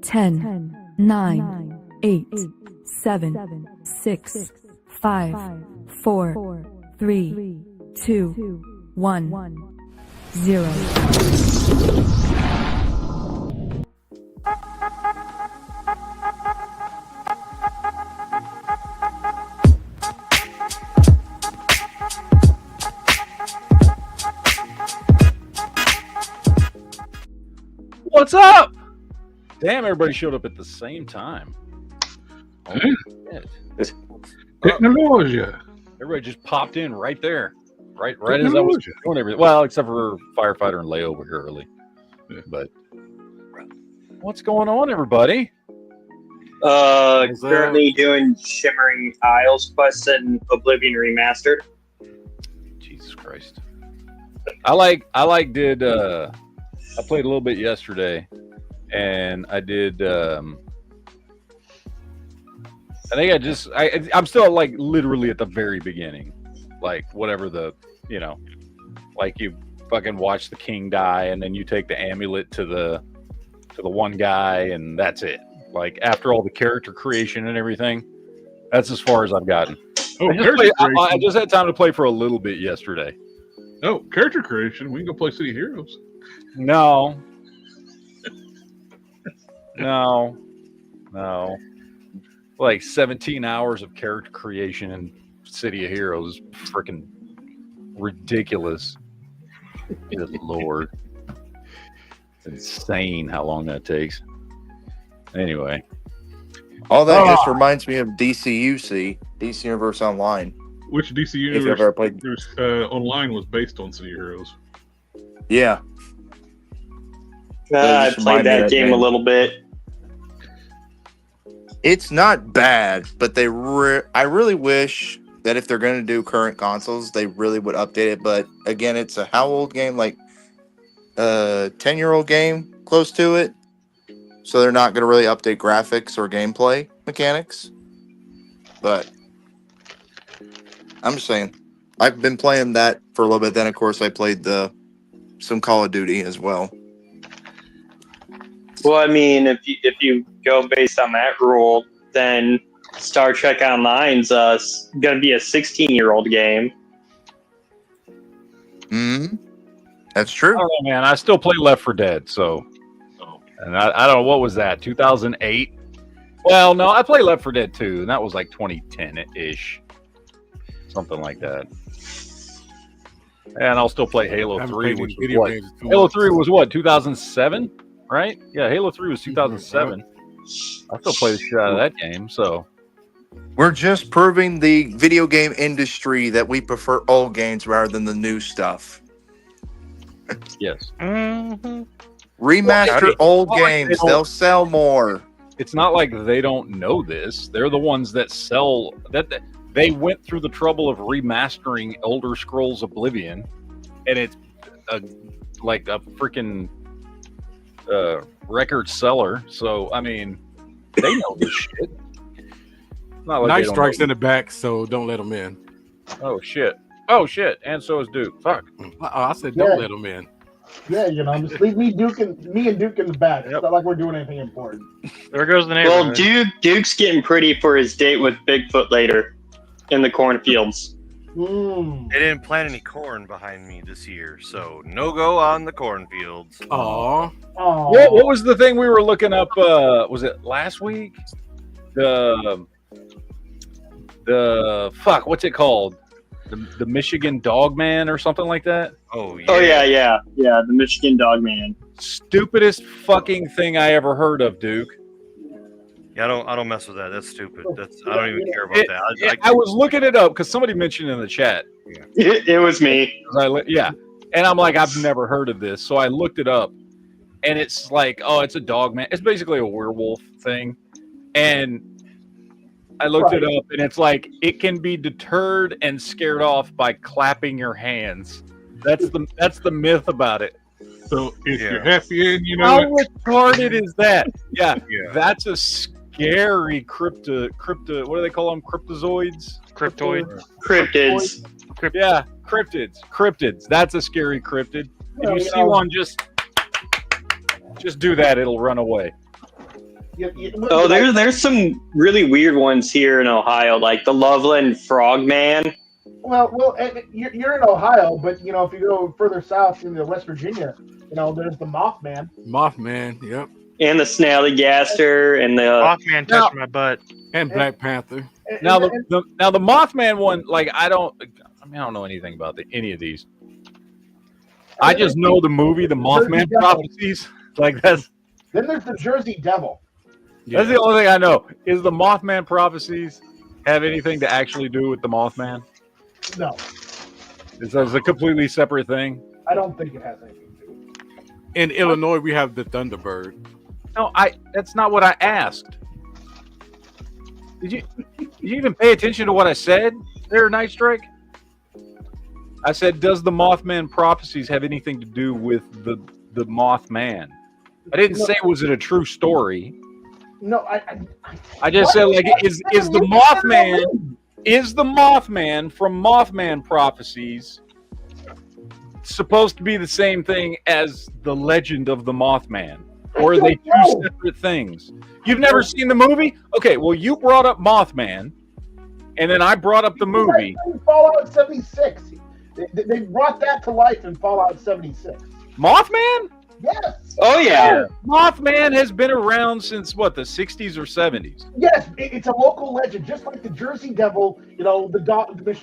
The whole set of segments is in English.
10, 9, 8, 7, 6, 5, 4, 3, 2, 1, 0. What's up? Damn, everybody showed up at the same time. Oh, shit. Technology. Everybody just popped in right there. Right as I was doing everything. Well, except for firefighter and layover here early. Yeah. But what's going on, everybody? Currently doing Shimmering Isles quest and Oblivion Remastered. Jesus Christ. I played a little bit yesterday, and I did. I think I'm still like literally at the very beginning, like whatever like you fucking watch the king die, and then you take the amulet to the one guy, and that's it. Like after all the character creation and everything, that's as far as I've gotten. Oh, I just had time to play for a little bit yesterday. Oh, character creation. We can go play City Heroes. No. Like 17 hours of character creation in City of Heroes is freaking ridiculous. Good Lord. It's insane how long that takes. Anyway. All that just reminds me of DCUC, DC Universe Online. Which DC If you've Universe ever played. Online was based on City Heroes. Yeah. I played that game a little bit. It's not bad, but I really wish that if they're going to do current consoles, they really would update it. But again, it's a how old game? Like a 10-year-old game, close to it. So they're not going to really update graphics or gameplay mechanics. But I'm just saying, I've been playing that for a little bit. Then, of course, I played some Call of Duty as well. Well, I mean, if you go based on that rule, then Star Trek Online's going to be a 16-year-old game. That's true. I don't know, man. I still play Left 4 Dead, so. And I don't know, what was that, 2008? Well, no, I play Left 4 Dead 2, and that was like 2010-ish. Something like that. And Still play Halo 3, which was what? Halo 3 was what, 2007? Right? Yeah, Halo 3 was 2007. I still play the shit out of that game, so. We're just proving the video game industry that we prefer old games rather than the new stuff. Yes. Remaster old games. They'll sell more. It's not like they don't know this. They're the ones that sell that. They went through the trouble of remastering Elder Scrolls Oblivion, and it's like a freaking record seller. So I mean, they know this shit. Not like Night Strike's in the back, so don't let them in. Oh shit! And so is Duke. Fuck. I said don't let them in. Yeah, just leave me and Duke in the back. It's not like we're doing anything important. There goes the neighborhood. Well, Duke's getting pretty for his date with Bigfoot later in the cornfields. They didn't plant any corn behind me this year, so no go on the cornfields. Aw. What was the thing we were looking up? Was it last week? The fuck, what's it called? The Michigan Dog Man or something like that? Oh yeah. Oh yeah, the Michigan Dog Man. Stupidest fucking thing I ever heard of, Duke. Yeah, I don't mess with that. That's stupid. I don't even care about that. I was looking it up because somebody mentioned in the chat. It was me. And I'm like, I've never heard of this, so I looked it up, and it's like, oh, it's a dog man. It's basically a werewolf thing, and I looked it up, and it's like it can be deterred and scared off by clapping your hands. That's the myth about it. So if you're happy and how retarded is that? Yeah, that's a scary cryptid. What do they call them? Cryptozoids? Cryptoids. Cryptids. Yeah, cryptids. That's a scary cryptid. If you see one, just do that. It'll run away. Oh, there's some really weird ones here in Ohio, like the Loveland Frogman. Well, you're in Ohio, but you know if you go further south into West Virginia, you know there's the Mothman. Mothman, yep. And the Snallygaster and the Mothman touched my butt. And Black Panther. Now the Mothman one, like I don't know anything about any of these. I just know the movie, The Mothman Prophecies. Like that's. Then there's the Jersey Devil. Yeah. That's the only thing I know. Is the Mothman Prophecies have anything to actually do with the Mothman? No, It's a completely separate thing. I don't think it has anything to do with it. In Illinois, we have the Thunderbird. No, that's not what I asked. Did you even pay attention to what I said there, Night Strike? I said, does the Mothman Prophecies have anything to do with the Mothman? I didn't say was it a true story. No, I just said like is the Mothman from Mothman Prophecies supposed to be the same thing as the legend of the Mothman? Or are they two separate things? You've never seen the movie? Okay, well you brought up Mothman and then I brought up the movie. Fallout 76. They brought that to life in Fallout 76. Mothman? Yes. Oh yeah. Mothman has been around since what, the 60s or 70s? Yes, it's a local legend, just like the Jersey Devil. You know, the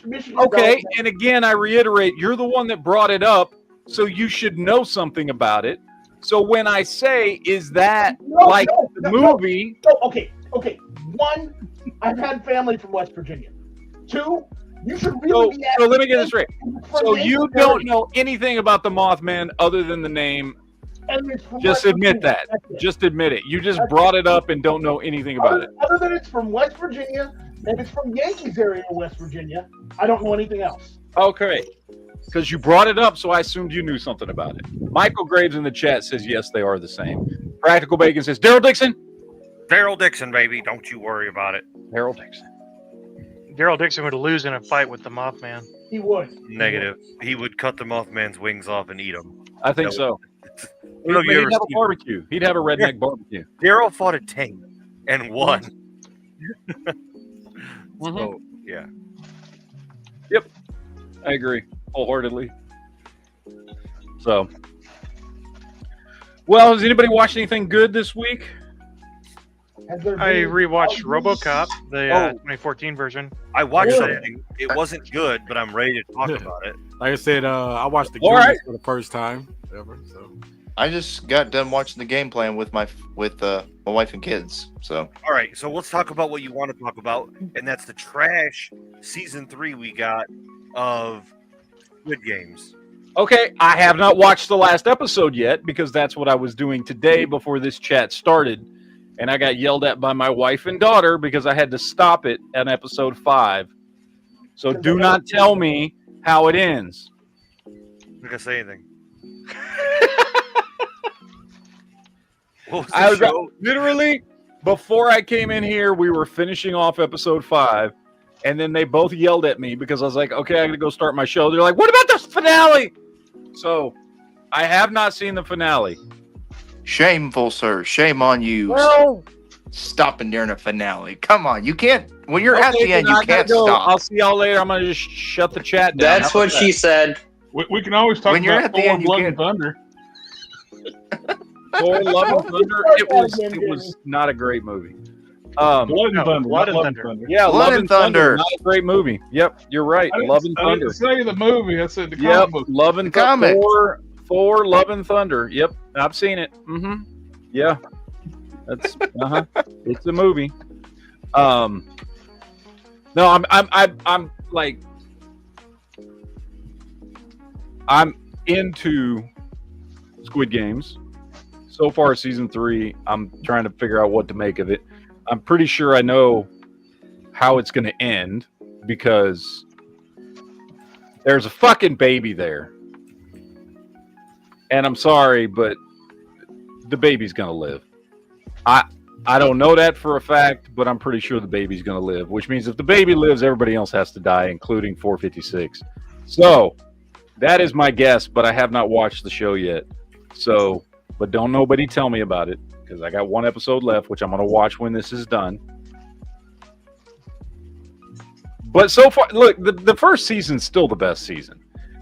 Michigan. Okay, Dog. and again, I reiterate, you're the one that brought it up, so you should know something about it. So when I say, is that the movie? No, okay. One, I've had family from West Virginia. Two, you should really be. So let me get this straight. So you don't know anything about the Mothman other than the name. Just admit that. Just admit it. You just brought it up and don't know anything about it. Other than it's from West Virginia, and it's from Yankees area of West Virginia, I don't know anything else. Okay. Because you brought it up, so I assumed you knew something about it. Michael Graves in the chat says, yes, they are the same. Practical Bacon says, Daryl Dixon? Daryl Dixon, baby. Don't you worry about it. Daryl Dixon. Daryl Dixon would lose in a fight with the Mothman. He would. Negative. He would cut the Mothman's wings off and eat them. I think so. He'd have a barbecue. He'd have a redneck barbecue. Daryl fought a tank and won. So, yeah. Yep. I agree wholeheartedly. So, well, has anybody watched anything good this week? I rewatched RoboCop, the 2014 version. I watched it. It wasn't good, but I'm ready to talk about it. Like I said, I watched the Goonies for the first time ever. So I just got done watching the game plan with my wife and kids. So all right, so let's talk about what you want to talk about, and that's the trash season 3 we got of Squid Games. Okay, I have not watched the last episode yet because that's what I was doing today before this chat started. And I got yelled at by my wife and daughter because I had to stop it at episode 5. So do not tell me how it ends. I'm not gonna say anything. I was literally before I came in here, we were finishing off episode 5, and then they both yelled at me because I was like, "Okay, I'm gonna go start my show." They're like, "What about the finale?" So I have not seen the finale. shameful, sir. Shame on you. Well, Stopping during a finale. Come on, you can't. When you're at the end, you can't go. stop. I'll see y'all later. I'm gonna just shut the chat down. That's what she said. We can always talk When you're about at the Thor end, you Blood can't- and Thunder. Thor: Love and Thunder. It was not a great movie. Blood and Thunder. Blood not and Love Thunder. Thunder. Yeah, Blood Love and and Thunder. Thunder. Not a great movie. Yep, you're right. I didn't- Love and I Thunder. didn't say the movie. I said the Yep, comic book. Love and The comic. Thor, Love and Thunder. Yep, I've seen it. Mm-hmm. Yeah, that's It's a movie. No, I'm like, I'm into Squid Games. So far, season 3, I'm trying to figure out what to make of it. I'm pretty sure I know how it's going to end because there's a fucking baby there. And I'm sorry, but the baby's going to live. I don't know that for a fact, but I'm pretty sure the baby's going to live, which means if the baby lives, everybody else has to die, including 456. So that is my guess, but I have not watched the show yet. So but don't nobody tell me about it because I got one episode left, which I'm going to watch when this is done. But so far, look, the first season's still the best season.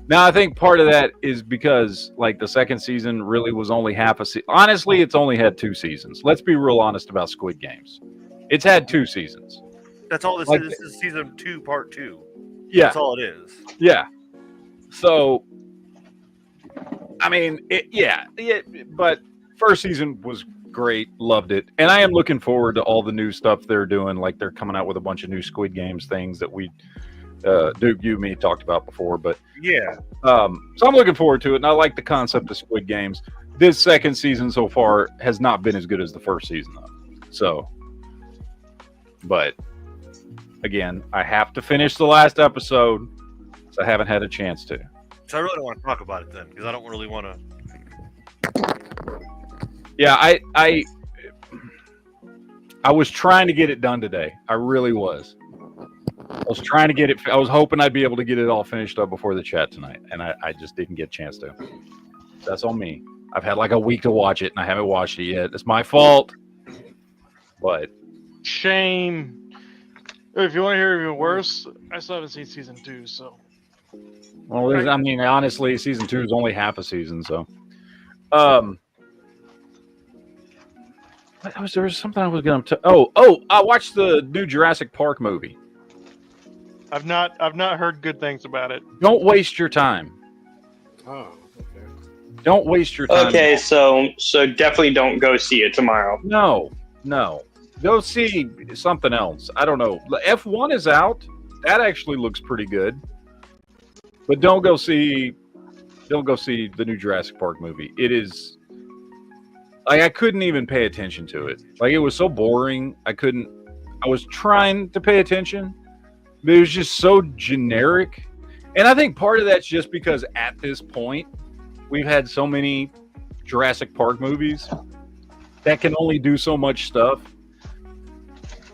Now, I think part of that is because, like, the second season really was only half a season. Honestly, it's only had 2 seasons. Let's be real honest about Squid Games. It's had 2 seasons. That's all this Like, is. This is season 2, part 2. Yeah. That's all it is. Yeah. So, I mean, but first season was great. Loved it. And I am looking forward to all the new stuff they're doing. Like, they're coming out with a bunch of new Squid Games things that we, Duke, you and me talked about before. But Yeah. so I'm looking forward to it. And I like the concept of Squid Games. This second season so far has not been as good as the first season, though. So, but again, I have to finish the last episode, so I haven't had a chance to. So I really don't want to talk about it then, because I don't really want to. Yeah, I was trying to get it done today. I really was. I was trying to get it. I was hoping I'd be able to get it all finished up before the chat tonight, and I just didn't get a chance to. That's on me. I've had like a week to watch it, and I haven't watched it yet. It's my fault. But Shame. If you want to hear even worse, I still haven't seen season 2, so. well, I mean, honestly, season 2 is only half a season, so. There was something I was going to. I watched the new Jurassic Park movie. I've not heard good things about it. Don't waste your time. Oh, okay. Don't waste your time. Okay, so definitely don't go see it tomorrow. No. Go see something else. I don't know. F1 is out. That actually looks pretty good. But don't go see the new Jurassic Park movie. It is like I couldn't even pay attention to it. Like it was so boring. I was trying to pay attention, but it was just so generic. And I think part of that's just because at this point we've had so many Jurassic Park movies that can only do so much stuff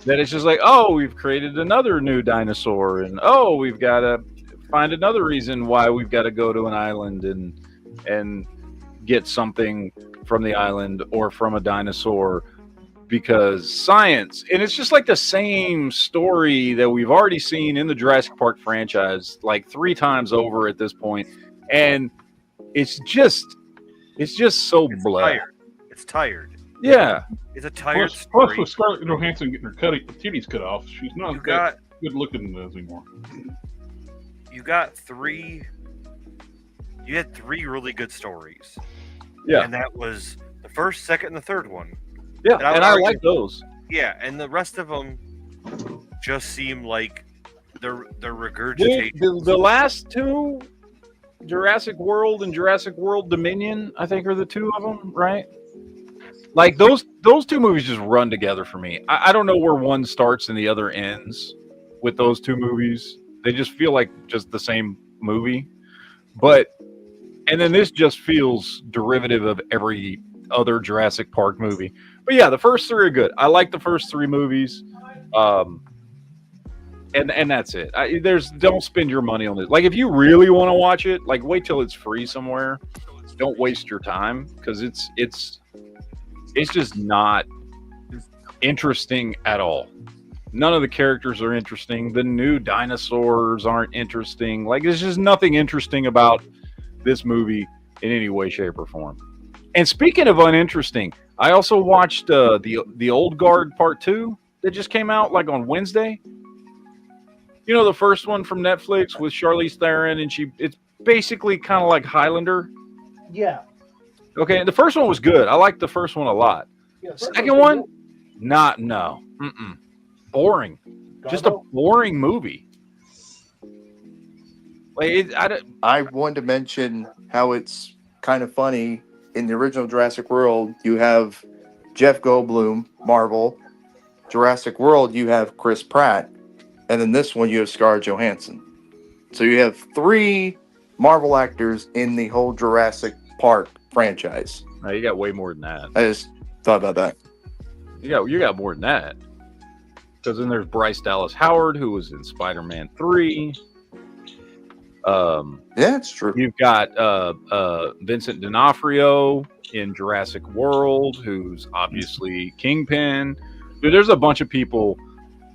that it's just like, oh, we've created another new dinosaur, and oh, we've got to find another reason why we've got to go to an island and get something from the island or from a dinosaur because science. And it's just like the same story that we've already seen in the Jurassic Park franchise like 3 times over at this point, and it's just so bland. It's tired. Yeah. It's a tired Plus story. with Scarlett Johansson getting her titties cut off, she's not that good looking anymore. You got 3. You had 3 really good stories. Yeah. And that was the first, second, and the third one. Yeah, and I like those. Yeah, and the rest of them just seem like they're regurgitating. The last 2, Jurassic World and Jurassic World Dominion, I think are the 2 of them, right? Like those 2 movies just run together for me. I don't know where one starts and the other ends with those 2 movies. They just feel like just the same movie. And then this just feels derivative of every other Jurassic Park movie. But yeah, the first 3 are good. I like the first 3 movies. And that's it. Don't spend your money on this. Like if you really want to watch it, like wait till it's free somewhere. Don't waste your time because it's just not interesting at all. None of the characters are interesting. The new dinosaurs aren't interesting. Like there's just nothing interesting about this movie in any way, shape, or form. And speaking of uninteresting, I also watched the Old Guard Part 2 that just came out like on Wednesday. You know, the first one from Netflix with Charlize Theron, and it's basically kind of like Highlander. Yeah. Okay, and the first one was good. I liked the first one a lot. Yeah, Second one, boring. Just a boring movie. Like I wanted to mention how it's kind of funny. In the original Jurassic World, you have Jeff Goldblum, Marvel. Jurassic World, you have Chris Pratt. And then this one, you have Scarlett Johansson. So you have 3 Marvel actors in the whole Jurassic Park franchise. No, you got way more than that. I just thought about that. You got more than that. Because then there's Bryce Dallas Howard, who was in Spider-Man 3. Yeah, it's true. You've got Vincent D'Onofrio in Jurassic World, who's obviously Kingpin. Dude, there's a bunch of people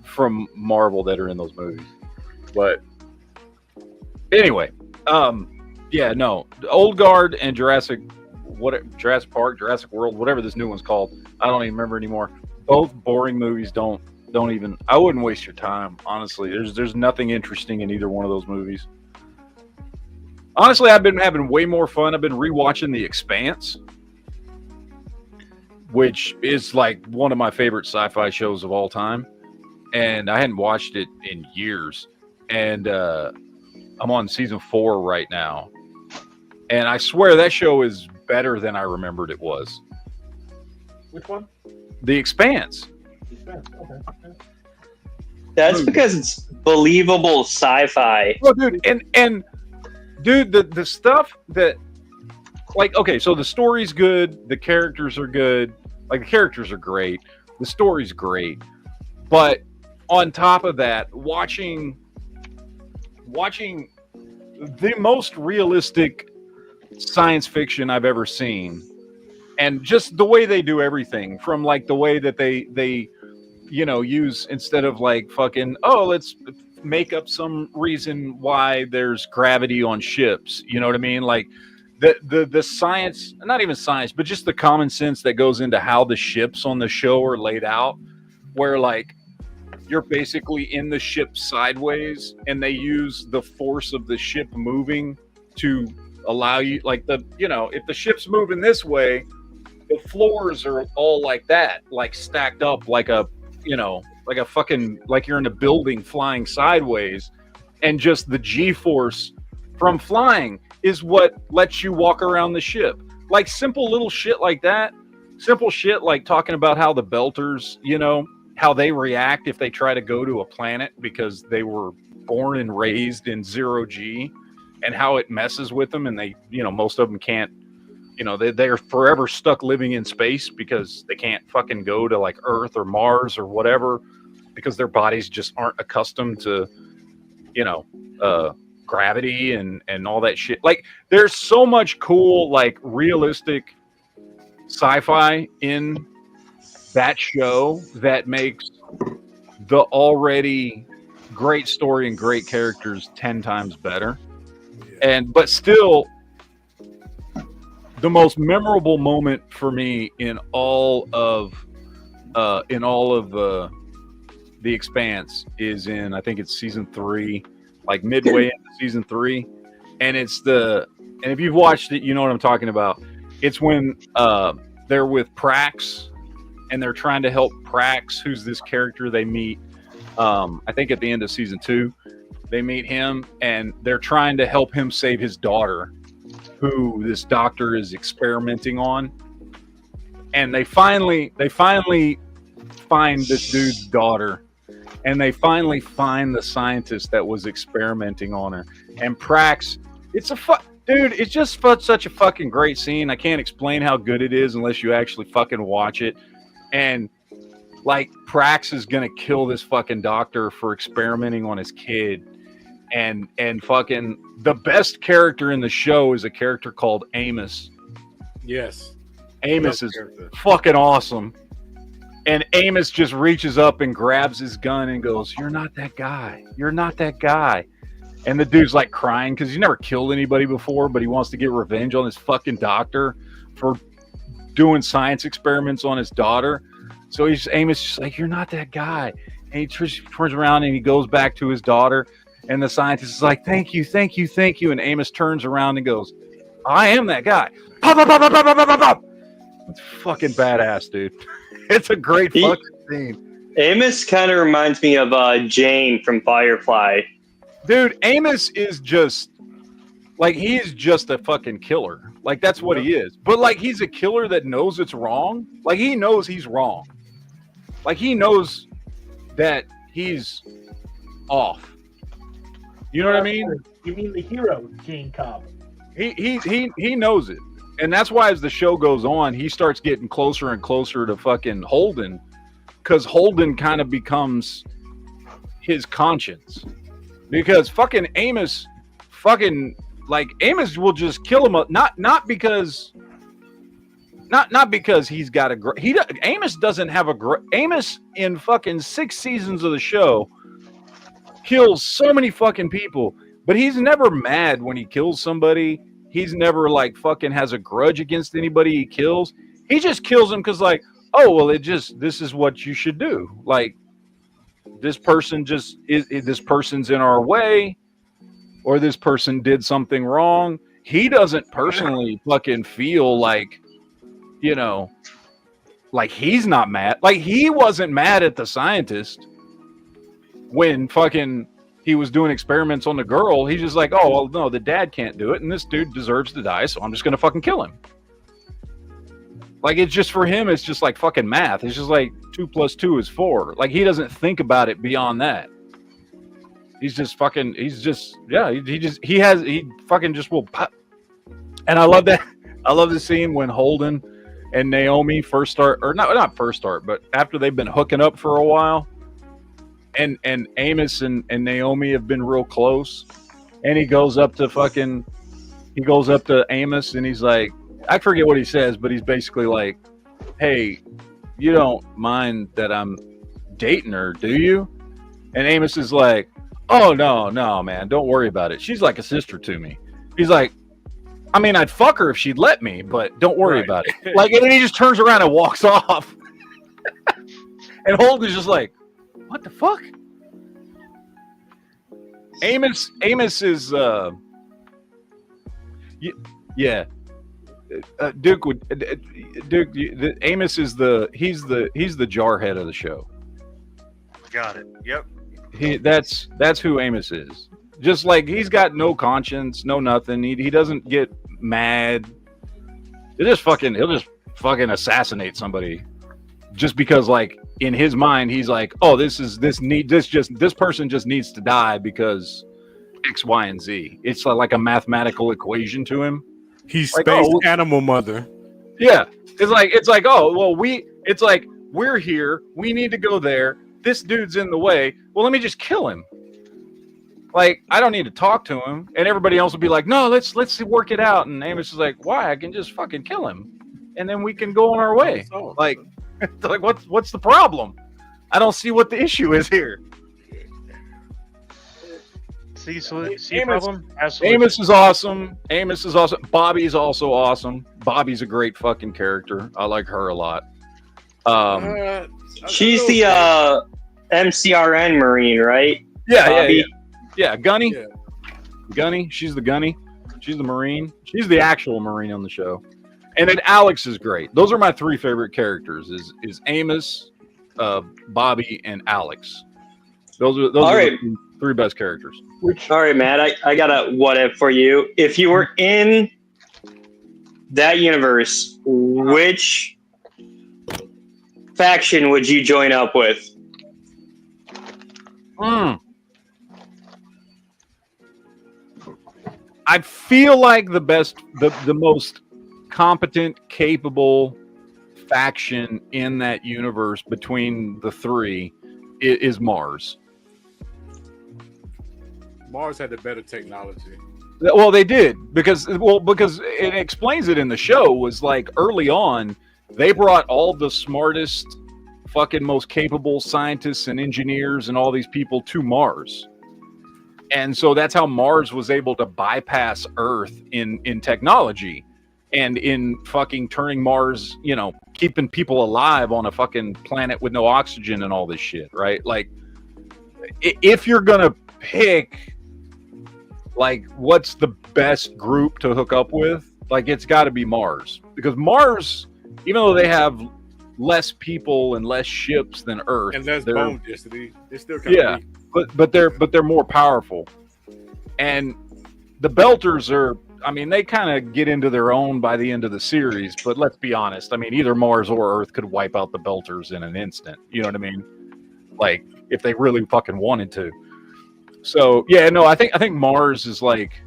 from Marvel that are in those movies. But anyway, yeah, no, the Old Guard and Jurassic Park, Jurassic World, whatever this new one's called, I don't even remember anymore. Both boring movies. Don't even. I wouldn't waste your time, honestly. There's nothing interesting in either one of those movies. Honestly, I've been having way more fun. I've been rewatching The Expanse, which is like one of my favorite sci-fi shows of all time, and I hadn't watched it in years. And I'm on season 4 right now, and I swear that show is better than I remembered it was. Which one? The Expanse. Okay. That's because it's believable sci-fi. Oh, dude, and dude, the stuff that, like, okay, so the story's good, the characters are good, like the characters are great, the story's great, but on top of that, watching the most realistic science fiction I've ever seen, and just the way they do everything, from like the way that they use, instead of like fucking, oh, let's make up some reason why there's gravity on ships, you know what I mean? Like the science, not even science, but just the common sense that goes into how the ships on the show are laid out, where like you're basically in the ship sideways, and they use the force of the ship moving to allow you, like, if the ship's moving this way, the floors are all like that, like stacked up like a fucking, like you're in a building flying sideways, and just the G-force from flying is what lets you walk around the ship. Like simple little shit like that. Simple shit like talking about how the Belters, how they react if they try to go to a planet because they were born and raised in 0G, and how it messes with them, and they, most of them can't, they're forever stuck living in space because they can't fucking go to like Earth or Mars or whatever, because their bodies just aren't accustomed to, gravity and all that shit. Like, there's so much cool, like, realistic sci-fi in that show that makes the already great story and great characters 10 times better. But still, the most memorable moment for me in all of The Expanse is in, I think it's season 3, like midway into season 3, and and if you've watched it, you know what I'm talking about. It's when they're with Prax, and they're trying to help Prax, who's this character they meet. I think at the end of season 2, they meet him, and they're trying to help him save his daughter, who this doctor is experimenting on. And they finally find this dude's daughter, and they finally find the scientist that was experimenting on her. And Prax, dude, it's just such a fucking great scene. I can't explain how good it is unless you actually fucking watch it. And like, Prax is gonna kill this fucking doctor for experimenting on his kid. And fucking the best character in the show is a character called Amos. Yes. Amos is fucking awesome. And Amos just reaches up and grabs his gun and goes, "You're not that guy. You're not that guy." And the dude's like crying because he's never killed anybody before, but he wants to get revenge on this fucking doctor for doing science experiments on his daughter. So Amos is just like, "You're not that guy." And he turns around and he goes back to his daughter. And the scientist is like, "Thank you, thank you, thank you." And Amos turns around and goes, "I am that guy." Pop, pop, pop, pop, pop, pop, pop, pop. It's fucking badass, dude. It's a great fucking scene. Amos kind of reminds me of Jane from Firefly. Dude, Amos is just, like, he's just a fucking killer. Like, that's what he is. But, like, he's a killer that knows it's wrong. Like, he knows he's wrong. Like, he knows that he's off. You know what I mean? You mean the hero, Gene Cobb? He knows it. And that's why as the show goes on, he starts getting closer and closer to fucking Holden, because Holden kind of becomes his conscience. Because fucking Amos fucking like Amos will just kill him. Not because he's got a Amos doesn't have a Amos in fucking 6 seasons of the show kills so many fucking people, but he's never mad when he kills somebody. He's never like fucking has a grudge against anybody he kills. He just kills them because like, oh well, this is what you should do. Like this person this person's in our way, or this person did something wrong. He doesn't personally fucking feel like, you know, like he's not mad. Like he wasn't mad at the scientist when fucking he was doing experiments on the girl. He's just like, oh, well, no, the dad can't do it, and this dude deserves to die, so I'm just gonna fucking kill him. Like, it's just, for him, it's just like fucking math. It's just like 2 + 2 is 4. Like, he doesn't think about it beyond that. He's just fucking, he fucking just will pop. And I love that. I love the scene when Holden and Naomi first start, or not first start, but after they've been hooking up for a while. And Amos and Naomi have been real close, and he goes up to Amos and he's like, I forget what he says, but he's basically like, hey, you don't mind that I'm dating her, do you? And Amos is like, oh no man, don't worry about it, she's like a sister to me. He's like, I mean, I'd fuck her if she'd let me, but don't worry about it. Like, and then he just turns around and walks off. And Holden's just like, what the fuck? Amos is yeah. Duke Amos is he's the jarhead of the show. Got it. Yep. That's who Amos is. Just like, he's got no conscience, no nothing. He doesn't get mad. He'll just fucking assassinate somebody just because, like, in his mind, he's like, oh, this person just needs to die because X, Y, and Z. It's like a mathematical equation to him. He's like, space animal mother. Yeah. It's like, oh, well, we're here. We need to go there. This dude's in the way. Well, let me just kill him. Like, I don't need to talk to him. And everybody else will be like, no, let's work it out. And Amos is like, why? I can just fucking kill him, and then we can go on our way. Like, like, what's the problem? I don't see what the issue is here. See Amos, problem? Absolutely. Amos is awesome. Bobby's also awesome. Bobby's a great fucking character. I like her a lot. She's the MCRN Marine, right? Yeah. Gunny. Yeah. Gunny. She's the Gunny. She's the Marine. She's the actual Marine on the show. And then Alex is great. Those are my 3 favorite characters: is Amos, Bobby, and Alex. Those are the 3 best characters. All right, Matt. I got a what if for you. If you were in that universe, which faction would you join up with? I feel like the most competent, capable faction in that universe between the 3 is Mars. Mars had the better technology. Well, they did because it explains it in the show. Was like, early on, they brought all the smartest, fucking most capable scientists and engineers and all these people to Mars. And so that's how Mars was able to bypass Earth in technology and in fucking turning Mars, keeping people alive on a fucking planet with no oxygen and all this shit, right? Like, if you're going to pick, like, what's the best group to hook up with, like, it's got to be Mars. Because Mars, even though they have less people and less ships than Earth, and less bone density, they're still kind of weak. But they're more powerful. And the Belters are, I mean, they kind of get into their own by the end of the series, but let's be honest. I mean, either Mars or Earth could wipe out the Belters in an instant. You know what I mean? Like, if they really fucking wanted to. So, yeah, no, I think Mars is like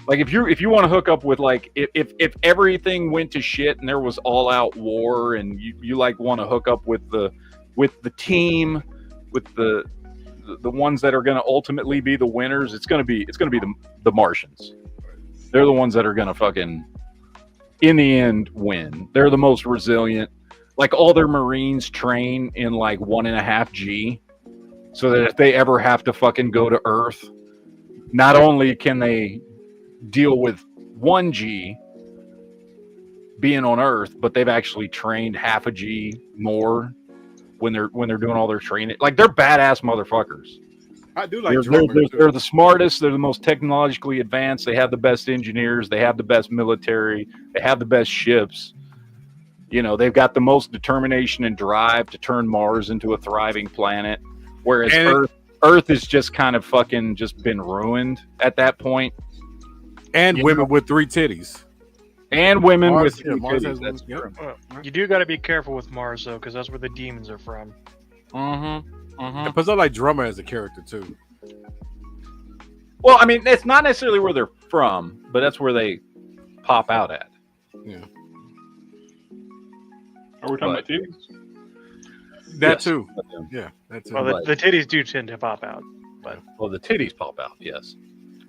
if you want to hook up with, like, if everything went to shit and there was all out war and you like want to hook up with the team, with the the ones that are going to ultimately be the winners, it's going to be the Martians. They're the ones that are going to fucking, in the end, win. They're the most resilient. Like, all their Marines train in like 1.5 G, so that if they ever have to fucking go to Earth, not only can they deal with 1 G being on Earth, but they've actually trained 0.5 G more when they're doing all their training. Like, they're badass motherfuckers. I do like they're the smartest. They're the most technologically advanced. They have the best engineers. They have the best military. They have the best ships. You know, they've got the most determination and drive to turn Mars into a thriving planet, whereas Earth is just kind of fucking just been ruined at that point. And women with 3 titties. And women Mars, with yeah, 3 Mars titties. has That's one, true. You do got to be careful with Mars though, because that's where the demons are from. And plus, I like Drummer as a character too. Well, I mean, it's not necessarily where they're from, but that's where they pop out at. Yeah. Are we talking about titties? That Yes. too. Yeah, that too. Well, the titties do tend to pop out, but Well, the titties pop out, yes.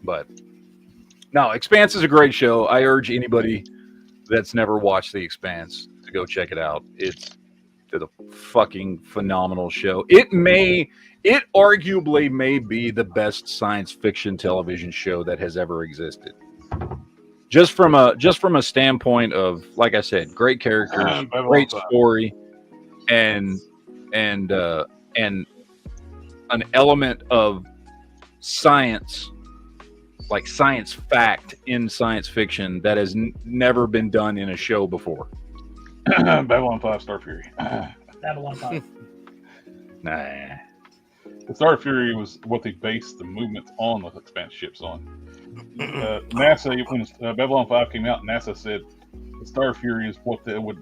But no, Expanse is a great show. I urge anybody that's never watched The Expanse to go check it out. It's a fucking phenomenal show. It arguably may be the best science fiction television show that has ever existed. Just from a standpoint of, like I said, great characters, great story, and an element of science, like science fact in science fiction that has never been done in a show before. Babylon 5 Star Fury. Babylon 5. Nah. The Star Fury was what they based the movements on the Expanse ships on. NASA, when Babylon 5 came out, NASA said the Star Fury is what they would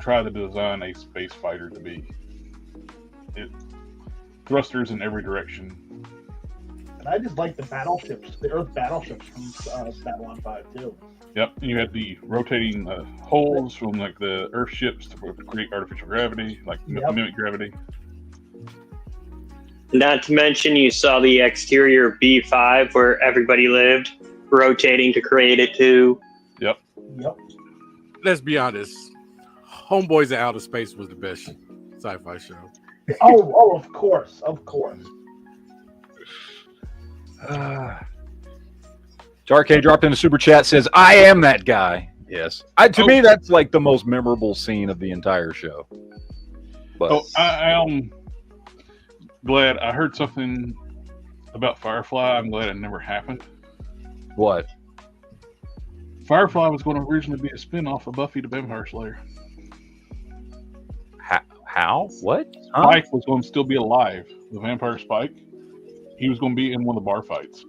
try to design a space fighter to be. Thrusters in every direction. And I just like the battleships, the Earth battleships from Babylon 5 too. Yep, and you had the rotating holes from like the Earth ships to create artificial gravity, like mimic gravity. Not to mention, you saw the exterior B5 where everybody lived, rotating to create it too. Yep. Let's be honest. Homeboys in Outer Space was the best sci-fi show. Oh, of course. Jarkay dropped in a super chat, says, "I am that guy." Yes, to me that's like the most memorable scene of the entire show. But I am glad I heard something about Firefly. I'm glad it never happened. What? Firefly was going to originally be a spin-off of Buffy the Vampire Slayer. How? What? Huh? Spike was going to still be alive. The vampire Spike. He was going to be in one of the bar fights.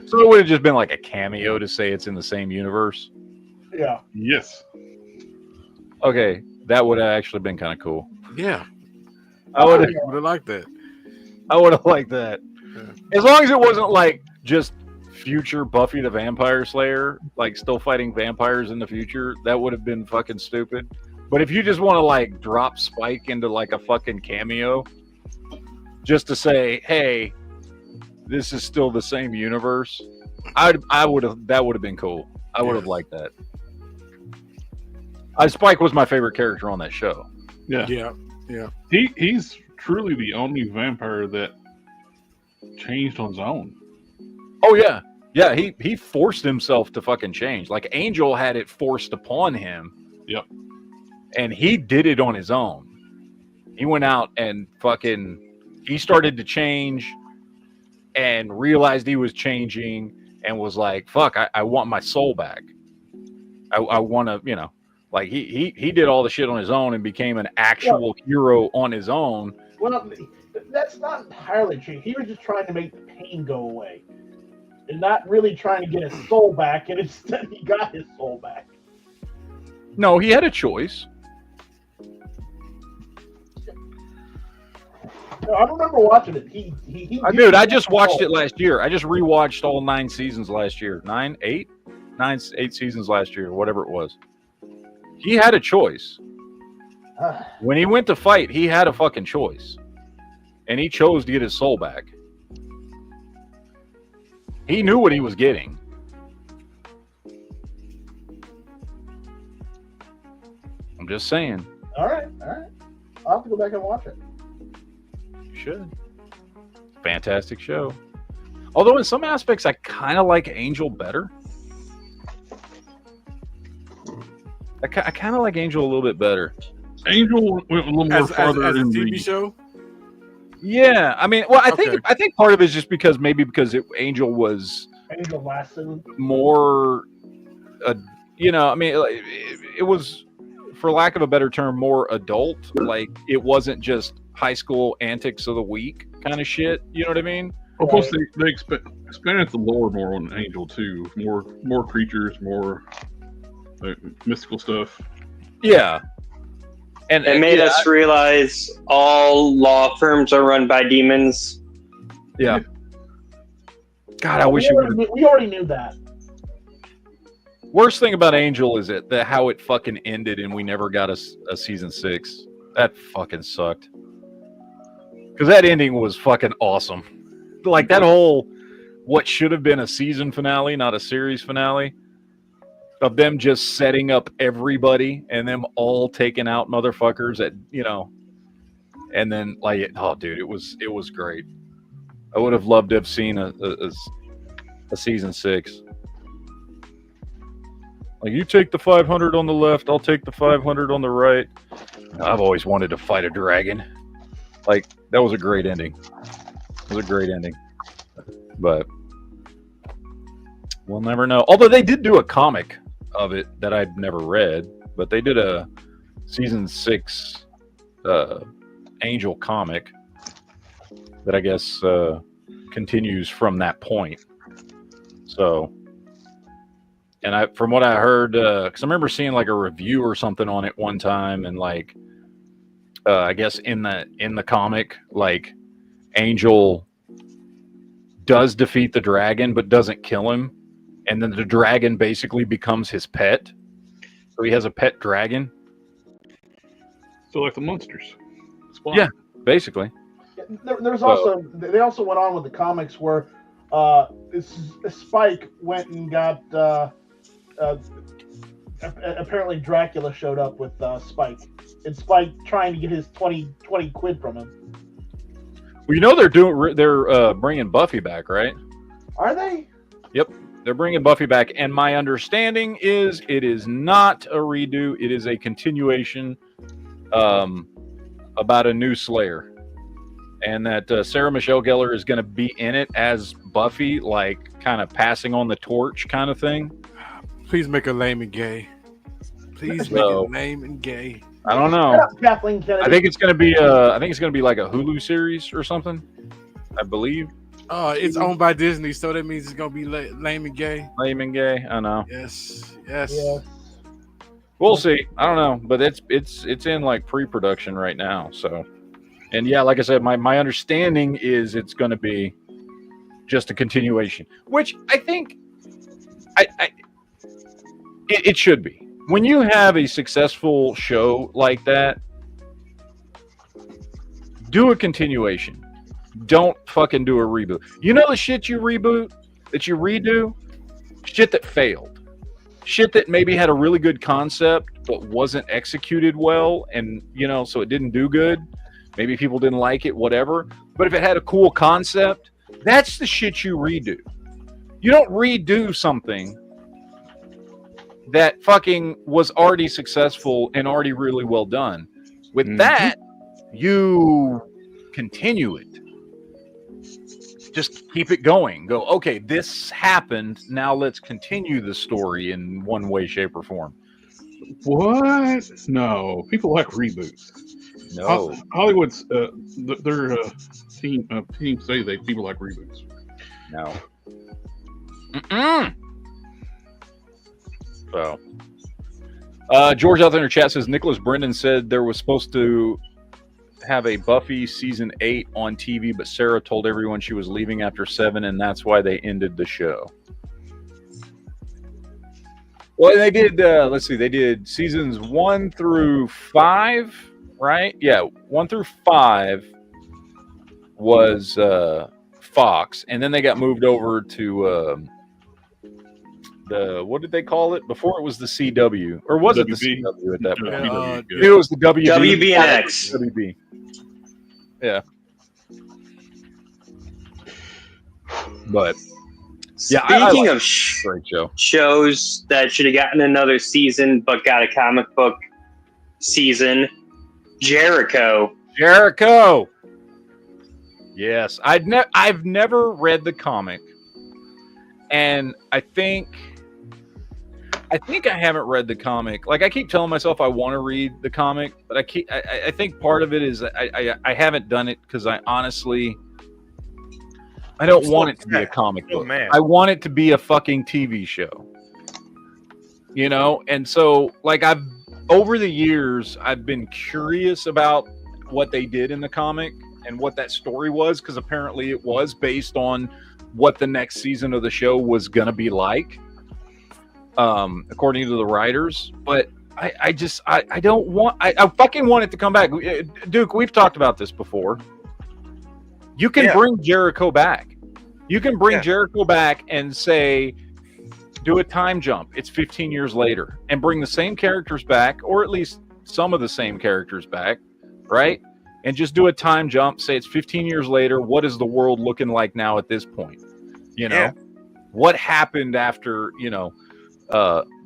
So it would have just been like a cameo to say it's in the same universe? Yeah. Yes. Okay, that would have actually been kind of cool. Yeah. I would have liked that. I would have liked that. As long as it wasn't like just future Buffy the Vampire Slayer, like still fighting vampires in the future, that would have been fucking stupid. But if you just want to like drop Spike into like a fucking cameo just to say, hey, this is still the same universe, I would have, that would have been cool. I would have liked that. Spike was my favorite character on that show. Yeah. He's truly the only vampire that changed on his own. Oh yeah. Yeah, he forced himself to fucking change. Like Angel had it forced upon him. Yep. And he did it on his own. He went out and he started to change and realized he was changing and was like, fuck, I want my soul back. I want to, like he did all the shit on his own and became an actual hero on his own. Well, that's not entirely true. He was just trying to make the pain go away. And not really trying to get his soul back, and instead he got his soul back. No, he had a choice. No, I remember watching it. Dude, I just watched it last year. I just rewatched all 9 seasons last year. 8 seasons last year, whatever it was. He had a choice. When he went to fight, he had a fucking choice. And he chose to get his soul back. He knew what he was getting. I'm just saying. All right. I'll have to go back and watch it. You should. Fantastic show. Although in some aspects, I kind of like Angel better. I kind of like Angel a little bit better. Angel went a little more farther as a in TV the show. Yeah, I mean, well, I Okay. think part of it is just because Angel was Angel Lasson. more, I mean, it was, for lack of a better term, more adult. Like, it wasn't just high school antics of the week kind of shit. You know what I mean? Well, plus they expanded the lore more on Angel too. More creatures, more mystical stuff. Yeah. And It made us realize all law firms are run by demons. Yeah. God, I wish it would. We already knew that. Worst thing about Angel is how it fucking ended and we never got a season 6. That fucking sucked. Because that ending was fucking awesome. Like that whole, what should have been a season finale, not a series finale, of them just setting up everybody and them all taking out motherfuckers and then dude, it was great. I would have loved to have seen a season 6. Like, you take the 500 on the left, I'll take the 500 on the right. I've always wanted to fight a dragon. Like, that was a great ending. It was a great ending. But we'll never know. Although they did do a comic of it that I'd never read, but they did a season 6 Angel comic that I guess continues from that point. So, and from what I heard, because I remember seeing like a review or something on it one time, and like I guess in the comic, like Angel does defeat the dragon but doesn't kill him, and then the dragon basically becomes his pet. So he has a pet dragon. So like the monsters. Yeah, basically. There's also they also went on with the comics where Spike went and got apparently Dracula showed up with Spike, and Spike trying to get his 20 quid from him. Well, they're bringing Buffy back, right? Are they? Yep, they're bringing Buffy back, and my understanding is it is not a redo; it is a continuation about a new Slayer, and that Sarah Michelle Gellar is going to be in it as Buffy, like kind of passing on the torch, kind of thing. Please make her lame and gay. Please make it lame and gay. I don't know. Kathleen Kennedy. I think it's going to be like a Hulu series or something. I believe. Oh, it's owned by Disney, so that means it's gonna be lame and gay. Lame and gay. I know. Yes. Yeah. We'll see. I don't know, but it's in like pre-production right now. So, and yeah, like I said, my understanding is it's going to be just a continuation, which I think it should be. When you have a successful show like that, do a continuation. Don't fucking do a reboot. You know the shit you reboot, that you redo? Shit that failed. Shit that maybe had a really good concept but wasn't executed well, and so it didn't do good. Maybe people didn't like it, whatever. But if it had a cool concept, that's the shit you redo. You don't redo something that fucking was already successful and already really well done. With that, you continue it. Just keep it going. Go, okay, this happened. Now let's continue the story in one way, shape, or form. What? No, people like reboots. No, Hollywood's their team say people like reboots. No. Mm-mm. So, George out there in the chat says Nicholas Brendan said there was supposed to have a Buffy season 8 on TV, but Sarah told everyone she was leaving after 7, and that's why they ended the show. Well, they did. Let's see, they did seasons 1 through 5 right? Yeah, 1 through 5 was Fox, and then they got moved over to the what did they call it before? It was the CW, or was it the WB? CW at that point? WB, It was the WB. WB&X. WB. Yeah. But yeah, Speaking like of great show. shows that should have gotten another season but got a comic book season, Jericho. Jericho. Yes, I've never read the comic, and I think I haven't read the comic. Like I keep telling myself I want to read the comic, but I think part of it is I haven't done it because I honestly I don't want it to be a comic book. I want it to be a fucking TV show. You know, and so like over the years I've been curious about what they did in the comic and what that story was, because apparently it was based on what the next season of the show was gonna be like, according to the writers. But I fucking want it to come back. Duke, we've talked about this before. You can bring Jericho back. You can bring Jericho back and say, do a time jump. It's 15 years later, and bring the same characters back, or at least some of the same characters back, right? And just do a time jump. Say it's 15 years later. What is the world looking like now at this point? You know, what happened after, you know,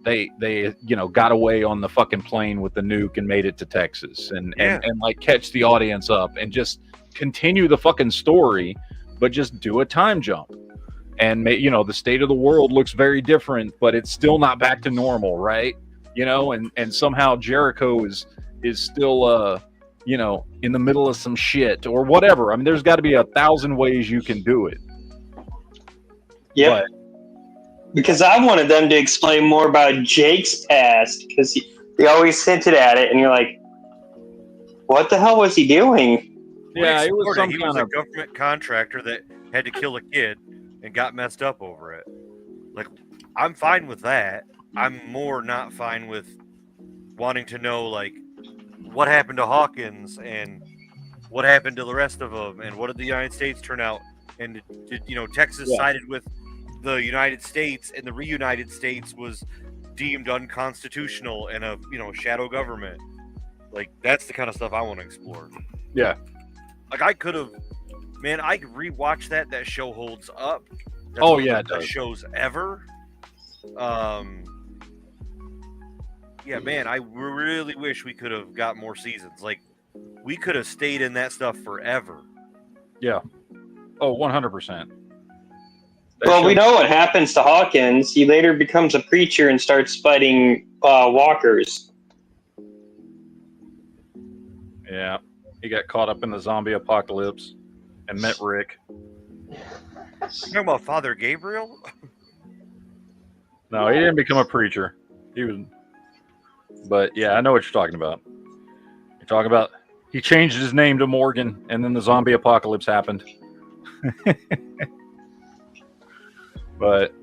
they you know, got away on the fucking plane with the nuke and made it to Texas, and like catch the audience up and just continue the fucking story, but just do a time jump. And you know, the state of the world looks very different, but it's still not back to normal, right? You know, and somehow Jericho is still you know, in the middle of some shit or whatever. I mean, there's got to be 1,000 ways you can do it. Yep. Because I wanted them to explain more about Jake's past, because they always hinted at it, and you're like, what the hell was he doing? Yeah, it was he was a government contractor that had to kill a kid and got messed up over it. Like, I'm fine with that. I'm more not fine with wanting to know, like, what happened to Hawkins and what happened to the rest of them, and what did the United States turn out? And did you know, Texas sided with the United States, and the reunited States was deemed unconstitutional and a, you know, shadow government. Like, that's the kind of stuff I want to explore. Yeah. Like, I could have, man, I could rewatch that. That show holds up. That's Oh, one yeah, of the best shows ever. Yeah, man, I really wish we could have got more seasons. Like, we could have stayed in that stuff forever. Yeah. Oh, 100%. Well, we know what happens to Hawkins. He later becomes a preacher and starts fighting walkers. Yeah. He got caught up in the zombie apocalypse and met Rick. You talking about Father Gabriel? No, he didn't become a preacher. He was... But yeah, I know what you're talking about. You're talking about he changed his name to Morgan, and then the zombie apocalypse happened. But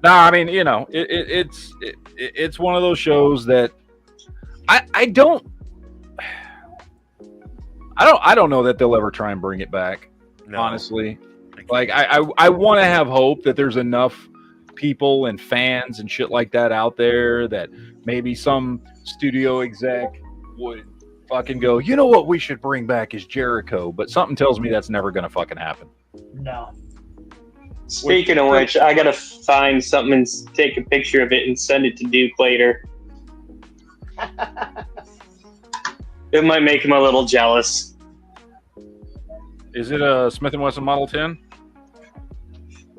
no, I mean, you know, it's one of those shows that I don't know that they'll ever try and bring it back. No. Honestly, like I want to have hope that there's enough people and fans and shit like that out there that maybe some studio exec would fucking go, you know what we should bring back is Jericho, but something tells me that's never gonna fucking happen. No. Speaking of which, I gotta find something and take a picture of it and send it to Duke later. It might make him a little jealous. Is it a Smith & Wesson Model 10?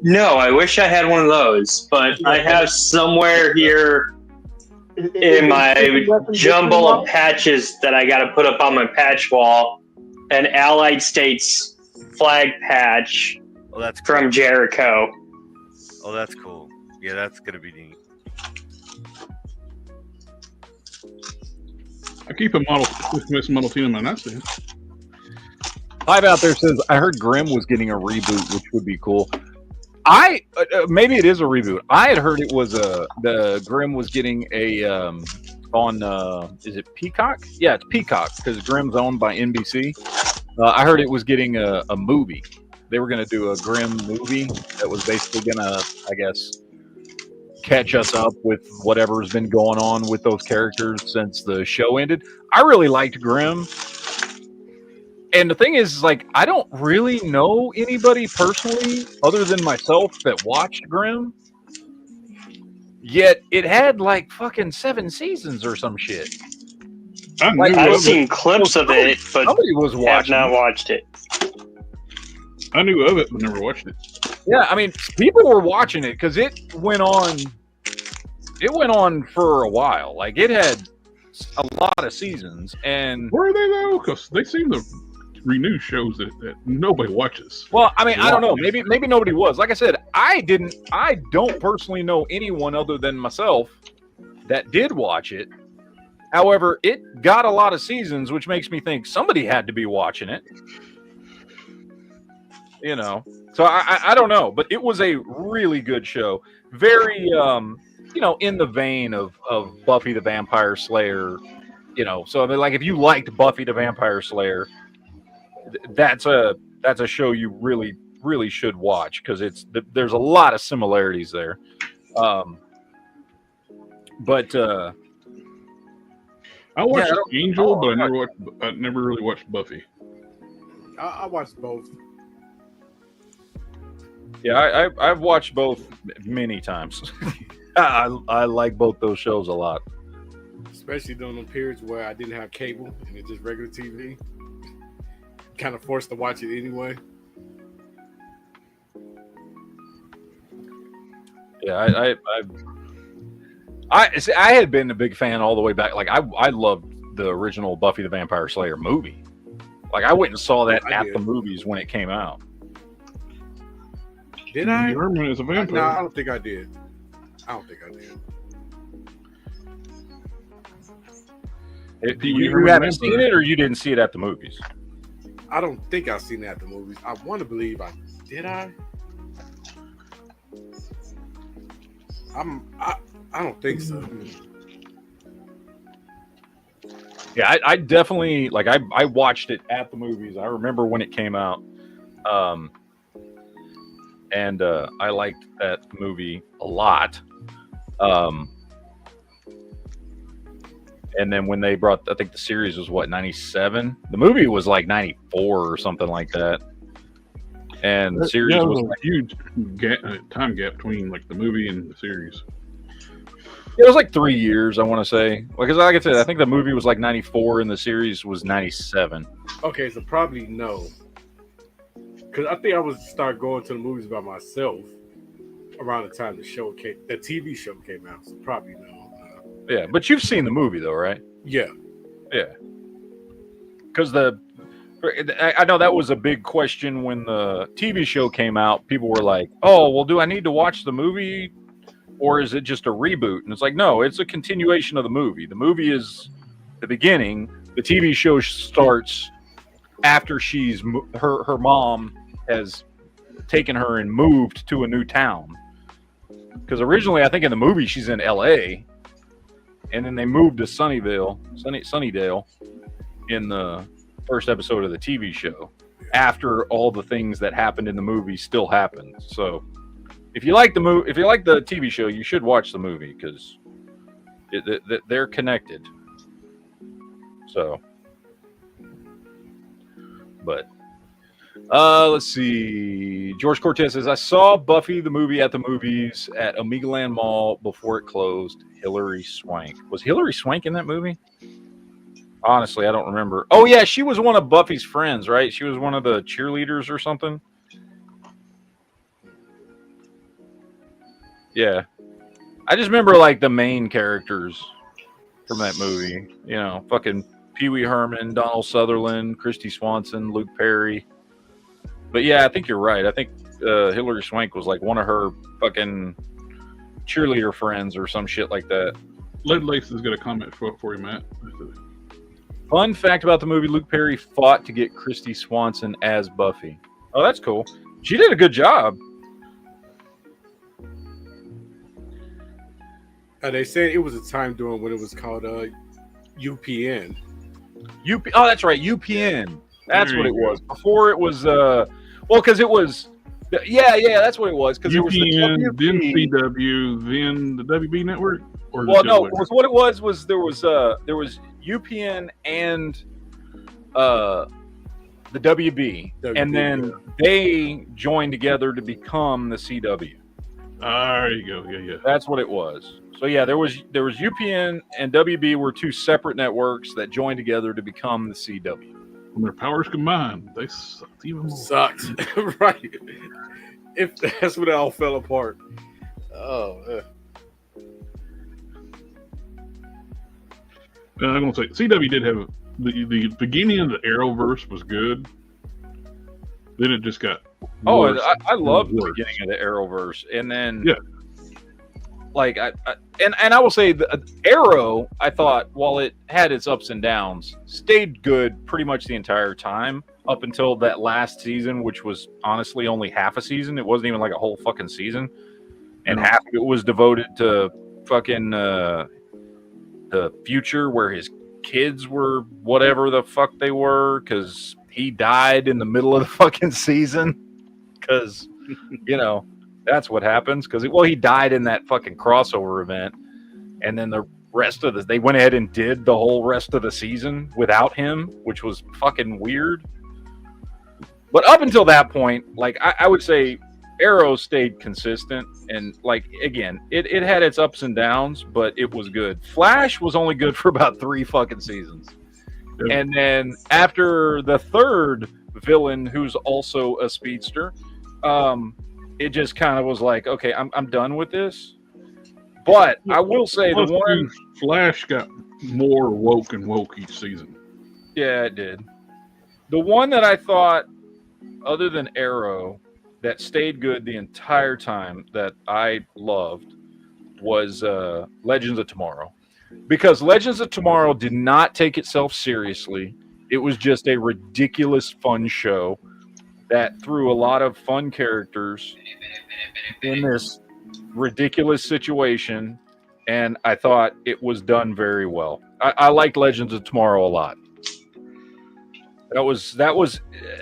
No, I wish I had one of those, but I have somewhere here in my jumble of patches that I got to put up on my patch wall an Allied States flag patch from Jericho. Oh, that's cool. Yeah, that's going to be neat. I keep a Model 10 in my nightstand. Hive out there says, I heard Grimm was getting a reboot, which would be cool. Maybe it is a reboot. I had heard it was the Grimm was getting a on is it Peacock? Yeah, it's Peacock because Grimm's owned by NBC. I heard it was getting a movie. They were going to do a Grimm movie that was basically going to, I guess, catch us up with whatever's been going on with those characters since the show ended. I really liked Grimm. And the thing is, like, I don't really know anybody personally other than myself that watched Grimm. Yet it had like fucking 7 seasons or some shit. I've seen clips of it, but somebody was have watching. not watched it. I knew of it, but never watched it. Yeah, I mean, people were watching it because it went on. It went on for a while. Like it had a lot of seasons, and Were they though? Because they seem to renew shows that nobody watches. well, I mean, I don't know. Maybe nobody was. Like I said, I don't personally know anyone other than myself that did watch it. However, it got a lot of seasons, which makes me think somebody had to be watching it. You know, so I don't know, but it was a really good show. Very, you know, in the vein of Buffy the Vampire Slayer. You know, so I mean, like if you liked Buffy the Vampire Slayer, that's a show you really should watch because there's a lot of similarities there. But I watched yeah, Angel, but I never really watched Buffy. I watched both. yeah, I've watched both many times. I like both those shows a lot. Especially during the periods where I didn't have cable and it's just regular TV. Kind of forced to watch it anyway. Yeah, I had been a big fan all the way back. Like I loved the original Buffy the Vampire Slayer movie. Like I went and saw that I at did. the movies when it came out. Did I? Herman is a vampire. No, I don't think I did. You haven't seen it, or you didn't see it at the movies? I don't think I've seen that at the movies. I want to believe I did. I don't think so. Yeah, I definitely like. I watched it at the movies. I remember when it came out, and I liked that movie a lot. And then when they brought, I think the series was what, 97? The movie was like 94 or something like that. And the series was a huge time gap between like the movie and the series. It was like 3 years, I want to say. Because like I said, I think the movie was like 94 and the series was 97. Okay, so probably no. Because I think I was start going to the movies by myself around the time the TV show came out. So probably no. Yeah, but you've seen the movie though, right? Yeah. Yeah. Because I know that was a big question when the TV show came out. People were like, oh, well, do I need to watch the movie? Or is it just a reboot? And it's like, no, it's a continuation of the movie. The movie is the beginning. The TV show starts after her mom has taken her and moved to a new town. Because originally, I think in the movie, she's in L.A., and then they moved to Sunnydale in the first episode of the TV show after all the things that happened in the movie still happened. So if you like the TV show, you should watch the movie because they're connected. So, but let's see. George Cortez says, I saw Buffy the movie at the movies at Omegaland Mall before it closed. Hilary Swank. Was Hilary Swank in that movie? Honestly, I don't remember. Oh, yeah, she was one of Buffy's friends, right? She was one of the cheerleaders or something. Yeah. I just remember, like, the main characters from that movie. You know, fucking Pee Wee Herman, Donald Sutherland, Christy Swanson, Luke Perry. But, yeah, I think you're right. I think Hilary Swank was, like, one of her fucking cheerleader friends or some shit like that. Lead Lace has got a comment for you, Matt. Fun fact about the movie, Luke Perry fought to get Christy Swanson as Buffy. Oh, that's cool. She did a good job. They said it was a time during when it was called UPN. Oh, that's right, UPN. That's There what you it go. was. Before it was, well, because it was, yeah, that's what it was. Because it was the UPN, then WB. CW, then the WB network. Or is it Well, the other no, way? what it was there was UPN and the WB, and then they joined together to become the CW. There you go. Yeah. That's what it was. So yeah, there was UPN and WB were two separate networks that joined together to become the CW. When their powers combined, they sucked even more. Sucked. Right. If that's when it all fell apart. Oh. I'm gonna say CW did have the beginning of the Arrowverse was good. Then it just got worse. I loved the worse. beginning of the Arrowverse, and then Yeah. like and I will say the Arrow, I thought, while it had its ups and downs, stayed good pretty much the entire time up until that last season, which was honestly only half a season. It wasn't even like a whole fucking season, and No. half of it was devoted to fucking the future where his kids were whatever the fuck they were, because he died in the middle of the fucking season, because that's what happens. Because he died in that fucking crossover event, and then the rest of they went ahead and did the whole rest of the season without him, which was fucking weird. But up until that point, like I would say Arrow stayed consistent, and like again, it had its ups and downs, but it was good. Flash was only good for about 3 fucking seasons. Yep. And then after the third villain, who's also a speedster, it just kind of was like, okay, I'm done with this. But I will say the one Flash got more woke and woke each season. Yeah, it did. The one that I thought, other than Arrow, that stayed good the entire time that I loved was Legends of Tomorrow. Because Legends of Tomorrow did not take itself seriously. It was just a ridiculous fun show that threw a lot of fun characters in this ridiculous situation, and I thought it was done very well. I liked Legends of Tomorrow a lot. That was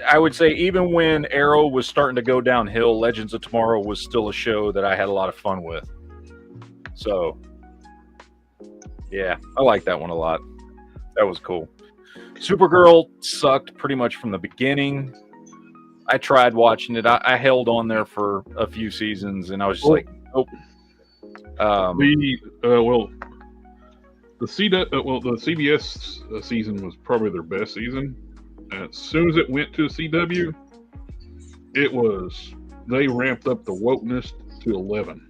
I would say, even when Arrow was starting to go downhill, Legends of Tomorrow was still a show that I had a lot of fun with. So yeah, I like that one a lot. That was cool. Supergirl sucked pretty much from the beginning. I tried watching it. I held on there for a few seasons, and I was just like, nope. The CBS season was probably their best season. As soon as it went to CW, they ramped up the wokeness to 11.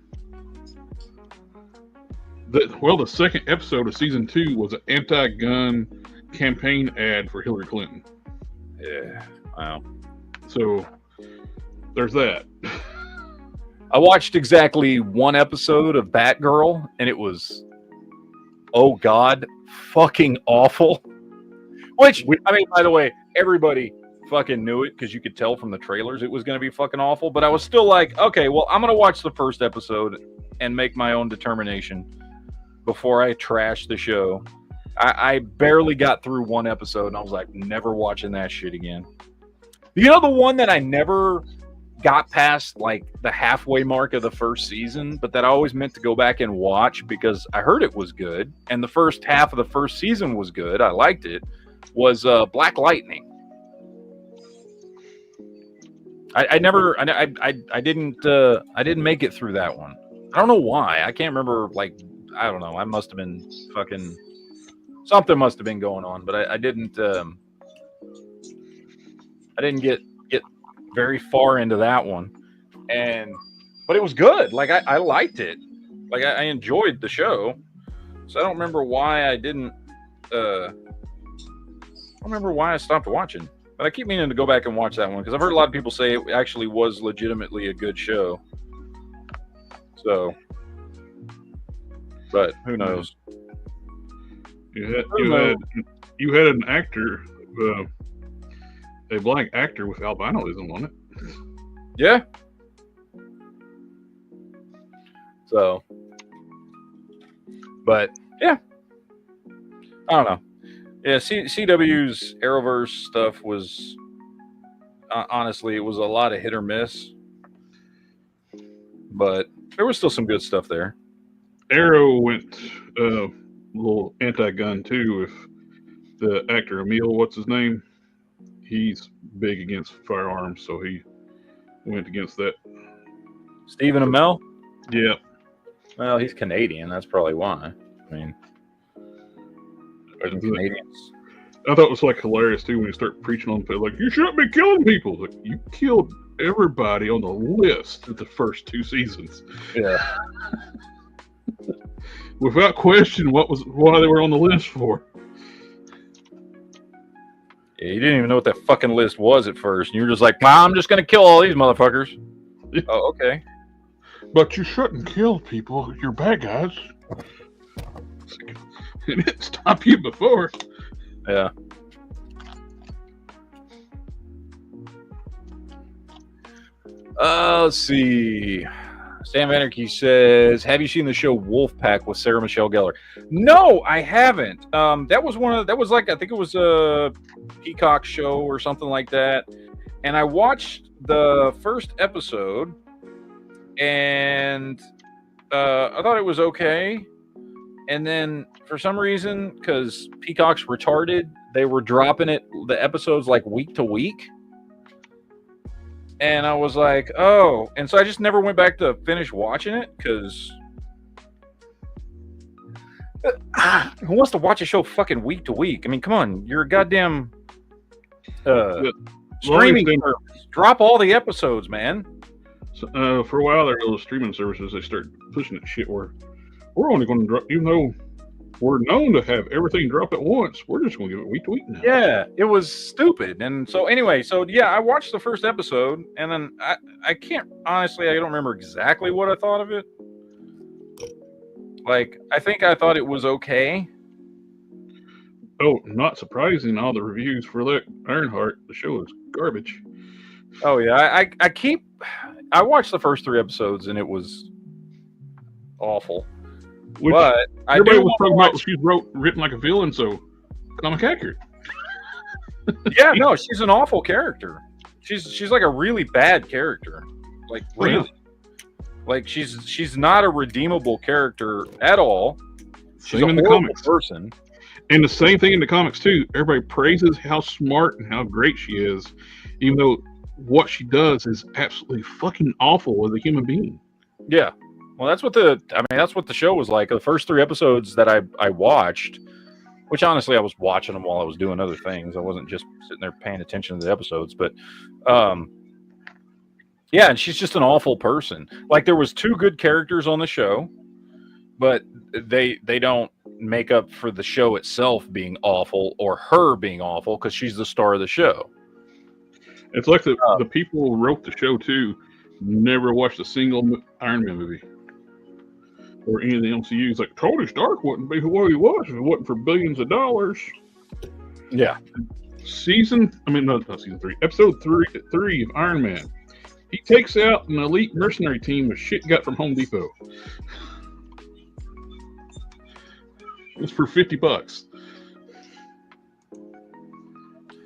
The second episode of season 2 was an anti-gun campaign ad for Hillary Clinton. Yeah, wow. So there's that. I watched exactly one episode of Batgirl, and it was, oh God, fucking awful. Which, I mean, by the way, everybody fucking knew it because you could tell from the trailers it was going to be fucking awful. But I was still like, okay, well, I'm going to watch the first episode and make my own determination before I trash the show. I barely got through one episode, and I was like, never watching that shit again. You know, the one that I never got past like the halfway mark of the first season, but that I always meant to go back and watch because I heard it was good, and the first half of the first season was good. I liked it. Was Black Lightning. I didn't make it through that one. I don't know why. I can't remember. Like, I don't know. I must have been fucking something must have been going on, but I didn't get very far into that one. But it was good. Like I liked it. Like I enjoyed the show. So I don't remember why I didn't I don't remember why I stopped watching. But I keep meaning to go back and watch that one because I've heard a lot of people say it actually was legitimately a good show. So, but who knows? You had an actor, a black actor with albinism on it. Yeah. So, But yeah, I don't know. Yeah, CW's Arrowverse stuff was honestly, it was a lot of hit or miss, but there was still some good stuff there. Arrow went a little anti-gun too. If the actor Emil, what's his name? He's big against firearms, so he went against that. Stephen Amell? Yeah. Well, he's Canadian. That's probably why. I mean, Canadians. I thought it was like hilarious too when you start preaching on people like you shouldn't be killing people. Like you killed everybody on the list at the first 2 seasons. Yeah. Without question, why they were on the list for? Yeah, you didn't even know what that fucking list was at first, and you were just like, "Well, I'm just gonna kill all these motherfuckers." Yeah. Oh, okay. But you shouldn't kill people. You're bad guys. It didn't stop you before. Yeah. Let's see. Sam Anarchy says, "Have you seen the show Wolfpack with Sarah Michelle Gellar?" No, I haven't. That was like, I think it was a Peacock show or something like that. And I watched the first episode, and I thought it was okay. And then for some reason, because Peacock's retarded, they were dropping the episodes like week to week. And I was like, oh. And so I just never went back to finish watching it because who wants to watch a show fucking week to week? I mean, come on. You're a goddamn streaming service. Drop all the episodes, man. So, for a while, there were those streaming services. They started pushing that shit where we're only going to drop, even though we're known to have everything drop at once, we're just going to give it week to week now. Yeah, it was stupid. And so anyway, I watched the first episode, and then I can't, honestly, I don't remember exactly what I thought of it. Like, I think I thought it was okay. Oh, not surprising, all the reviews for that Ironheart, the show is garbage. Oh yeah, I watched the first 3 episodes, and it was awful. Which but everybody was talking about she's written like a villain, so comic accurate. Yeah, no, she's an awful character. She's like a really bad character. Like really. Like she's not a redeemable character at all. She's same a in the horrible comics. person. And the same thing in the comics too. Everybody praises how smart and how great she is, even though what she does is absolutely fucking awful as a human being. Yeah. Well, that's what the show was like. The first 3 episodes that I watched, which honestly I was watching them while I was doing other things. I wasn't just sitting there paying attention to the episodes, but yeah, and she's just an awful person. Like there was 2 good characters on the show, but they don't make up for the show itself being awful or her being awful because she's the star of the show. It's like the people who wrote the show too never watched a single Iron Man movie or any of the MCUs. Like Tony Stark wouldn't be what he was if it wasn't for billions of dollars. Yeah. Episode 3 of Iron Man. He takes out an elite mercenary team with shit got from Home Depot. It's for $50.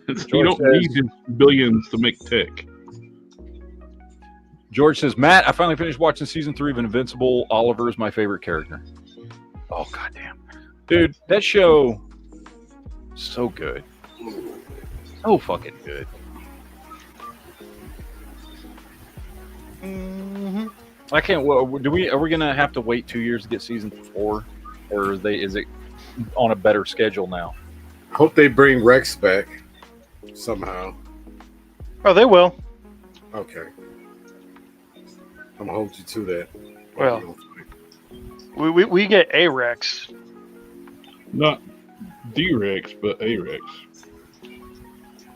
You don't need billions to make tech. George says, Matt, I finally finished watching season 3 of Invincible. Oliver is my favorite character. Oh, goddamn. Dude, that show, so good. So fucking good. Mm-hmm. I can't, are we going to have to wait 2 years to get season 4? Or is it on a better schedule now? I hope they bring Rex back somehow. Oh, they will. Okay. I'm gonna hold you to that. Well, we get a Rex. Not D-Rex, but A-Rex.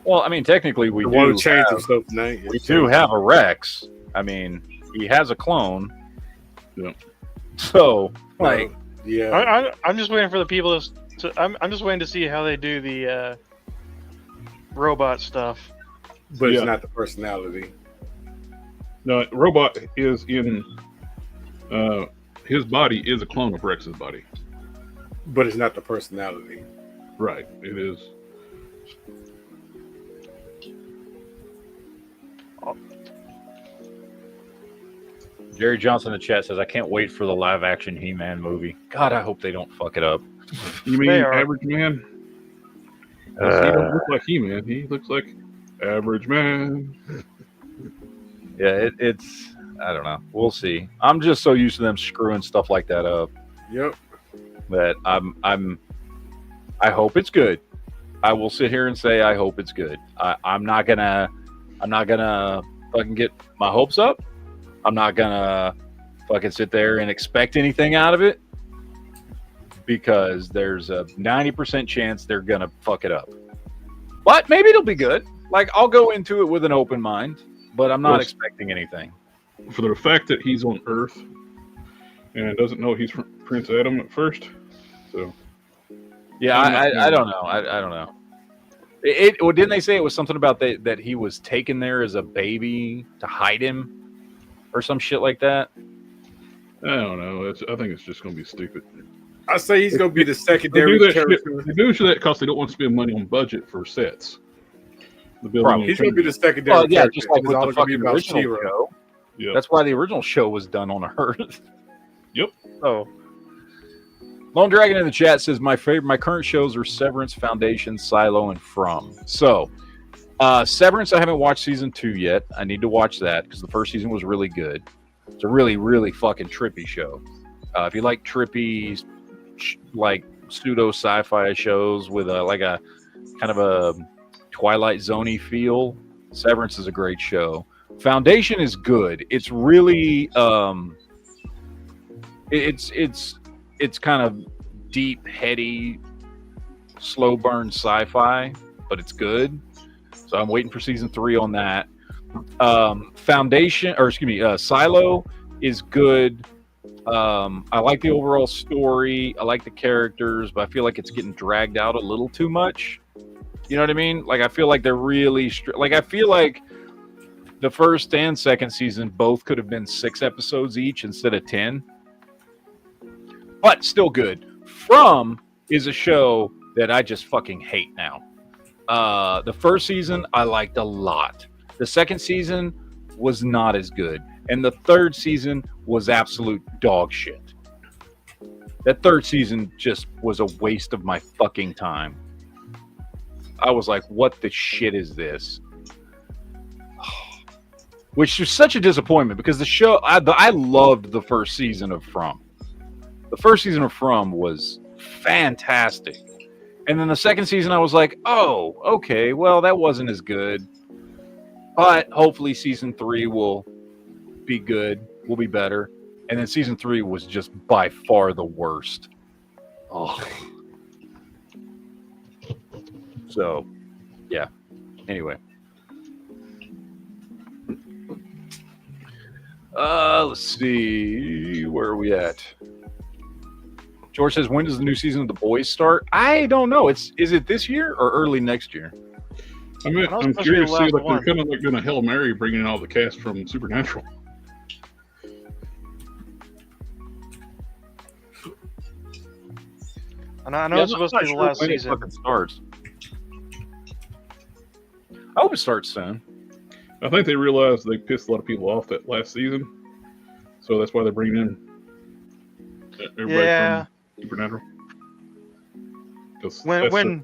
Well, I mean, technically we want to change some stuff tonight. We do have a Rex. I mean, he has a clone. Yeah. So, like, yeah. I'm just waiting for the people I'm just waiting to see how they do the robot stuff. But it's not the personality. No, Robot is in his body is a clone of Rex's body. but it's not the personality. Right. It is. Jerry Johnson in the chat says, I can't wait for the live action He-Man movie. God, I hope they don't fuck it up. You mean They are. Average Man? He don't look like He-Man. He looks like Average Man. Yeah, it's I don't know. We'll see. I'm just so used to them screwing stuff like that up Yep. that I hope it's good. I will sit here and say I hope it's good. I'm not gonna fucking get my hopes up. I'm not gonna fucking sit there and expect anything out of it because there's a 90% chance they're gonna fuck it up. But maybe it'll be good. Like, I'll go into it with an open mind, but I'm not Well, expecting anything. For the fact that he's on Earth and doesn't know he's Prince Adam at first. So Yeah, I don't know. I don't know. Well, didn't they say it was something about that he was taken there as a baby to hide him or some shit like that? I don't know. I think it's just going to be stupid. I say he's going to be the They secondary do that character. shit. They do that because they don't want to spend money on budget for sets. The building Probably. He's going to be the secondary Well, yeah, character. just like It's with all the gonna be fucking about original She-Ra. show. Yeah. That's why the original show was done on Earth. Yep. So, Lone Dragon in the chat says my current shows are Severance, Foundation, Silo, and From. So, Severance, I haven't watched season 2 yet. I need to watch that because the first season was really good. It's a really, really fucking trippy show. If you like trippy, like pseudo sci-fi shows with a kind of a Twilight Zone-y feel, Severance is a great show. Foundation is good. It's really it's kind of deep, heady, slow burn sci-fi, but it's good. So I'm waiting for season 3 on that. Silo is good. I like the overall story. I like the characters, but I feel like it's getting dragged out a little too much. You know what I mean? Like, I feel like they're really I feel like the first and second season both could have been 6 episodes each instead of 10. But still good. From is a show that I just fucking hate now. The first season I liked a lot. The second season was not as good. And the third season was absolute dog shit. That third season just was a waste of my fucking time. I was like, what the shit is this? Which was such a disappointment because the show, I loved the first season of From. The first season of From was fantastic. And then the second season, I was like, oh, okay, well, that wasn't as good. But hopefully season 3 will be good, will be better. And then season 3 was just by far the worst. Oh. So, yeah. Anyway. Let's see. Where are we at? George says, when does the new season of The Boys start? I don't know. Is it this year or early next year? I mean, I'm curious to see, like, they're kind of like doing a Hail Mary, bringing in all the cast from Supernatural. And I know it's supposed to be the last season. It starts. I hope it starts soon. I think they realized they pissed a lot of people off that last season, so that's why they're bringing in everybody from Supernatural. Because when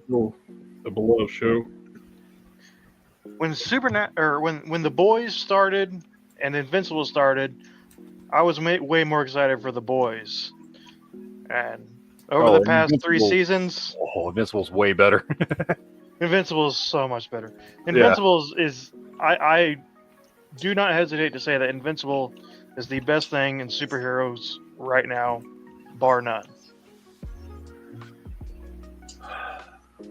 a beloved show. When when The Boys started and Invincible started, I was way more excited for The Boys. And over the past 3 seasons, Invincible's way better. Invincible is so much better. Invincible is I do not hesitate to say that Invincible is the best thing in superheroes right now, bar none.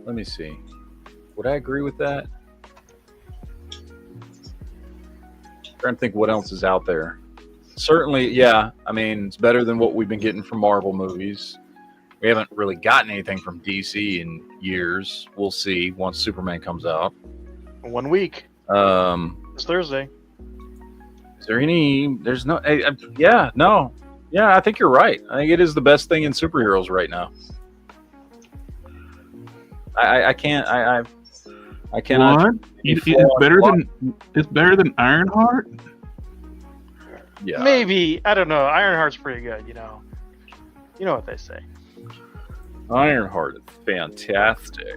Let me see. Would I agree with that? Trying to think what else is out there. Certainly, yeah. I mean, it's better than what we've been getting from Marvel movies. We haven't really gotten anything from DC in years. We'll see once Superman comes out. 1 week. It's Thursday. Is there any? There's no. Yeah, no. Yeah, I think you're right. I think it is the best thing in superheroes right now. I can't. I cannot. What? It's better than Ironheart. Yeah. Maybe, I don't know. Ironheart's pretty good, you know. You know what they say. Ironheart is fantastic.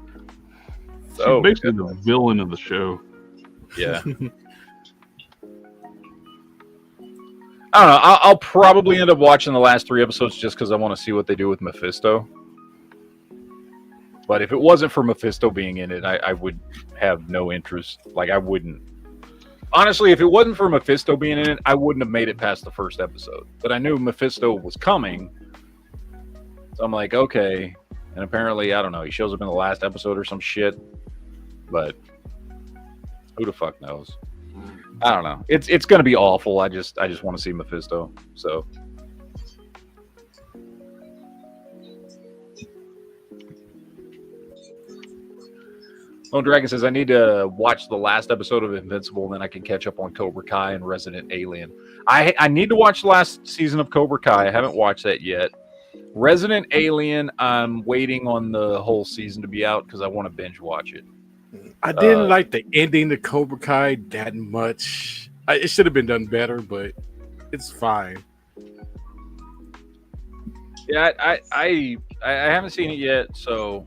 She's So basically good. the villain of the show. Yeah. I don't know. I'll probably end up watching the last 3 episodes just because I want to see what they do with Mephisto. But if it wasn't for Mephisto being in it, I would have no interest. Like, I wouldn't. Honestly, if it wasn't for Mephisto being in it, I wouldn't have made it past the first episode. But I knew Mephisto was coming. So I'm like, okay. And apparently, I don't know, he shows up in the last episode or some shit. But who the fuck knows? I don't know. It's going to be awful. I just want to see Mephisto. So... Oh, Dragon says, I need to watch the last episode of Invincible, then I can catch up on Cobra Kai and Resident Alien. I need to watch the last season of Cobra Kai. I haven't watched that yet. Resident Alien, I'm waiting on the whole season to be out because I want to binge watch it. I didn't like the ending to Cobra Kai that much. It should have been done better, but it's fine. Yeah, I haven't seen it yet, so,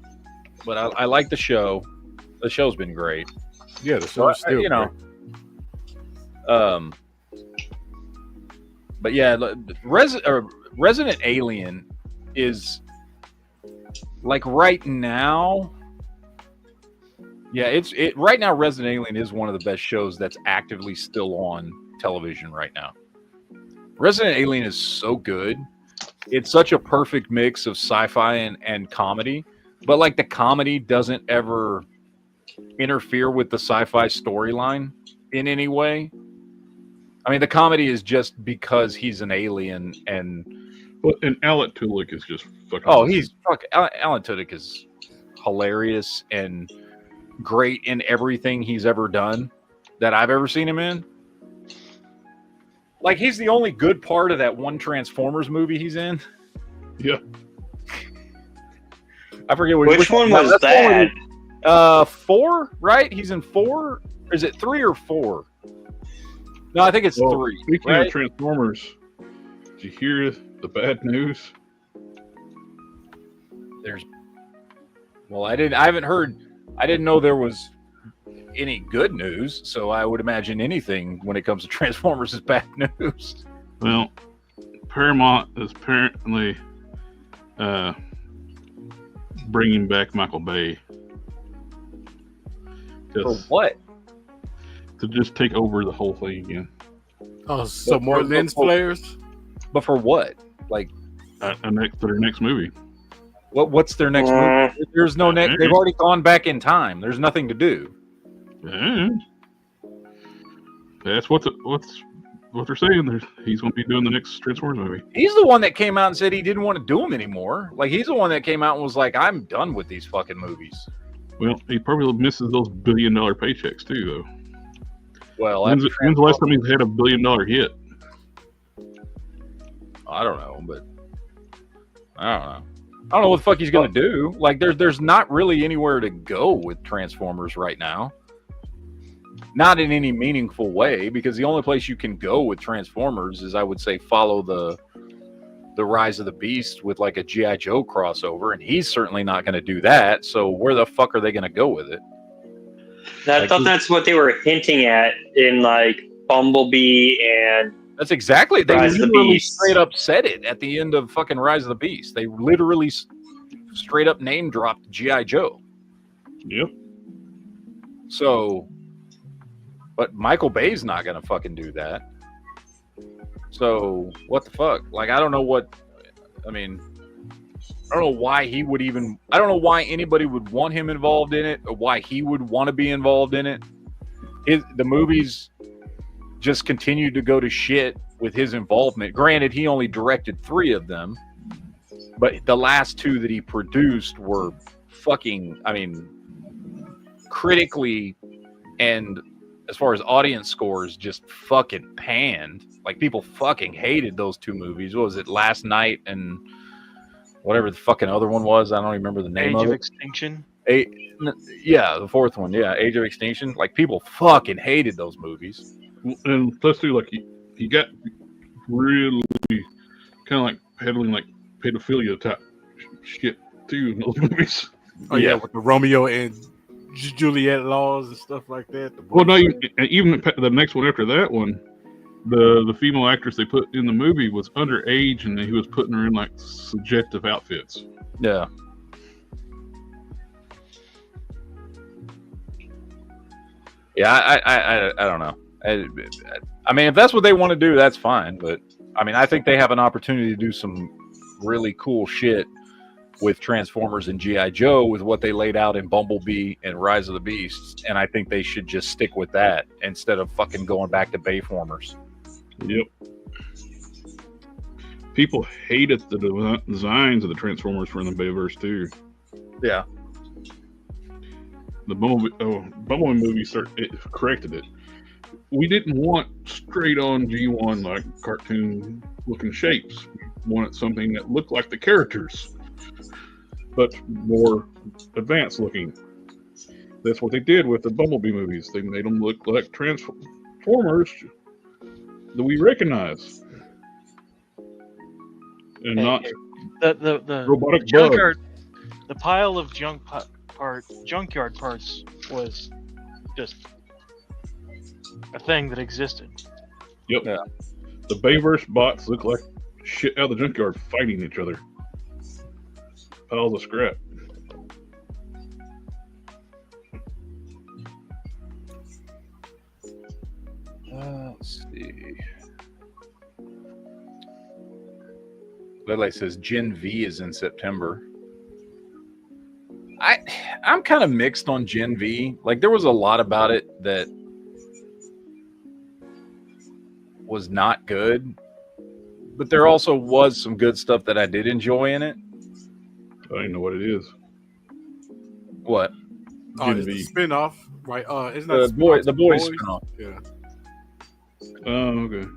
but I like the show. The show's been great. Yeah, the show's still you know. great. But yeah, Resident Alien is like right now. Yeah, right now. Resident Alien is one of the best shows that's actively still on television right now. Resident Alien is so good. It's such a perfect mix of sci-fi and comedy, but like the comedy doesn't ever interfere with the sci-fi storyline in any way. I mean, the comedy is just because he's an alien and Alan Tudyk is just fucking. Oh, he's Alan Tudyk is hilarious and great in everything he's ever done that I've ever seen him in. Like, he's the only good part of that one Transformers movie he's in. Yeah. I forget which one was that. 4, right? He's in 4. Or is it 3 or 4? No, I think it's 3. Speaking right? of Transformers, did you hear the bad news? I didn't know there was any good news, so I would imagine anything when it comes to Transformers is bad news. Well, Paramount is apparently bringing back Michael Bay. For what? To just take over the whole thing again. Oh, so more lens flares? But for what? Like for their next movie. What's their next movie? There's no next. They've already gone back in time. There's nothing to do. That's what they're saying. He's going to be doing the next Transformers movie. He's the one that came out and said he didn't want to do them anymore. Like, he's the one that came out and was like, I'm done with these fucking movies. Well, he probably misses those $1 billion paychecks too, though. Well, when's the last time he's had a $1 billion hit? I don't know, but I don't know what the fuck he's gonna do. Like, there's not really anywhere to go with Transformers right now. Not in any meaningful way, because the only place you can go with Transformers is, I would say, follow the Rise of the Beast with like a G.I. Joe crossover, and he's certainly not going to do that. So where the fuck are they going to go with it? I thought that's what they were hinting at in like Bumblebee and. That's exactly. They Rise of the literally Beast. straight up said it at the end of fucking Rise of the Beast. They literally straight up name dropped G.I. Joe. Yep. So, but Michael Bay's not going to fucking do that. So, what the fuck? Like, I don't know what, I mean, I don't know why he would even, I don't know why anybody would want him involved in it or why he would want to be involved in it. The movies just continued to go to shit with his involvement. Granted, he only directed 3 of them, but the last 2 that he produced were fucking, I mean, critically and as far as audience scores, just fucking panned. Like, people fucking hated those 2 movies. What was it, Last Night and whatever the fucking other one was? I don't even remember the name Age of of it. Extinction. Yeah, the fourth one. Yeah, Age of Extinction. Like people fucking hated those movies. And plus, too, like he got really kind of like peddling like pedophilia type shit too in those movies. Oh yeah, with the Romeo and Juliet laws and stuff like that. Well, no, even the next one after that one, the female actress they put in the movie was underage, and he was putting her in like suggestive outfits. Yeah. Yeah, I don't know. I mean, if that's what they want to do, that's fine. But I mean, I think they have an opportunity to do some really cool shit with Transformers and G.I. Joe with what they laid out in Bumblebee and Rise of the Beasts. And I think they should just stick with that instead of fucking going back to Bayformers. Yep. People hated the designs of the Transformers from the Bayverse too. Yeah. The Bumblebee movie corrected it. We didn't want straight on G1 like cartoon looking shapes. We wanted something that looked like the characters, but more advanced looking. That's what they did with the Bumblebee movies. They made them look like Transformers that we recognize, and not the robotic junkyard. The pile of junkyard parts was just a thing that existed. Yep. Yeah. The Bayverse bots look like shit out of the junkyard fighting each other. Piles of scrap. Let's see. Lele says Gen V is in September. I'm kind of mixed on Gen V. Like there was a lot about it that was not good, but there also was some good stuff that I did enjoy in it. I don't even know what it is. What? Gen V spinoff, right? Isn't the that the boys spinoff? Yeah. Oh, okay.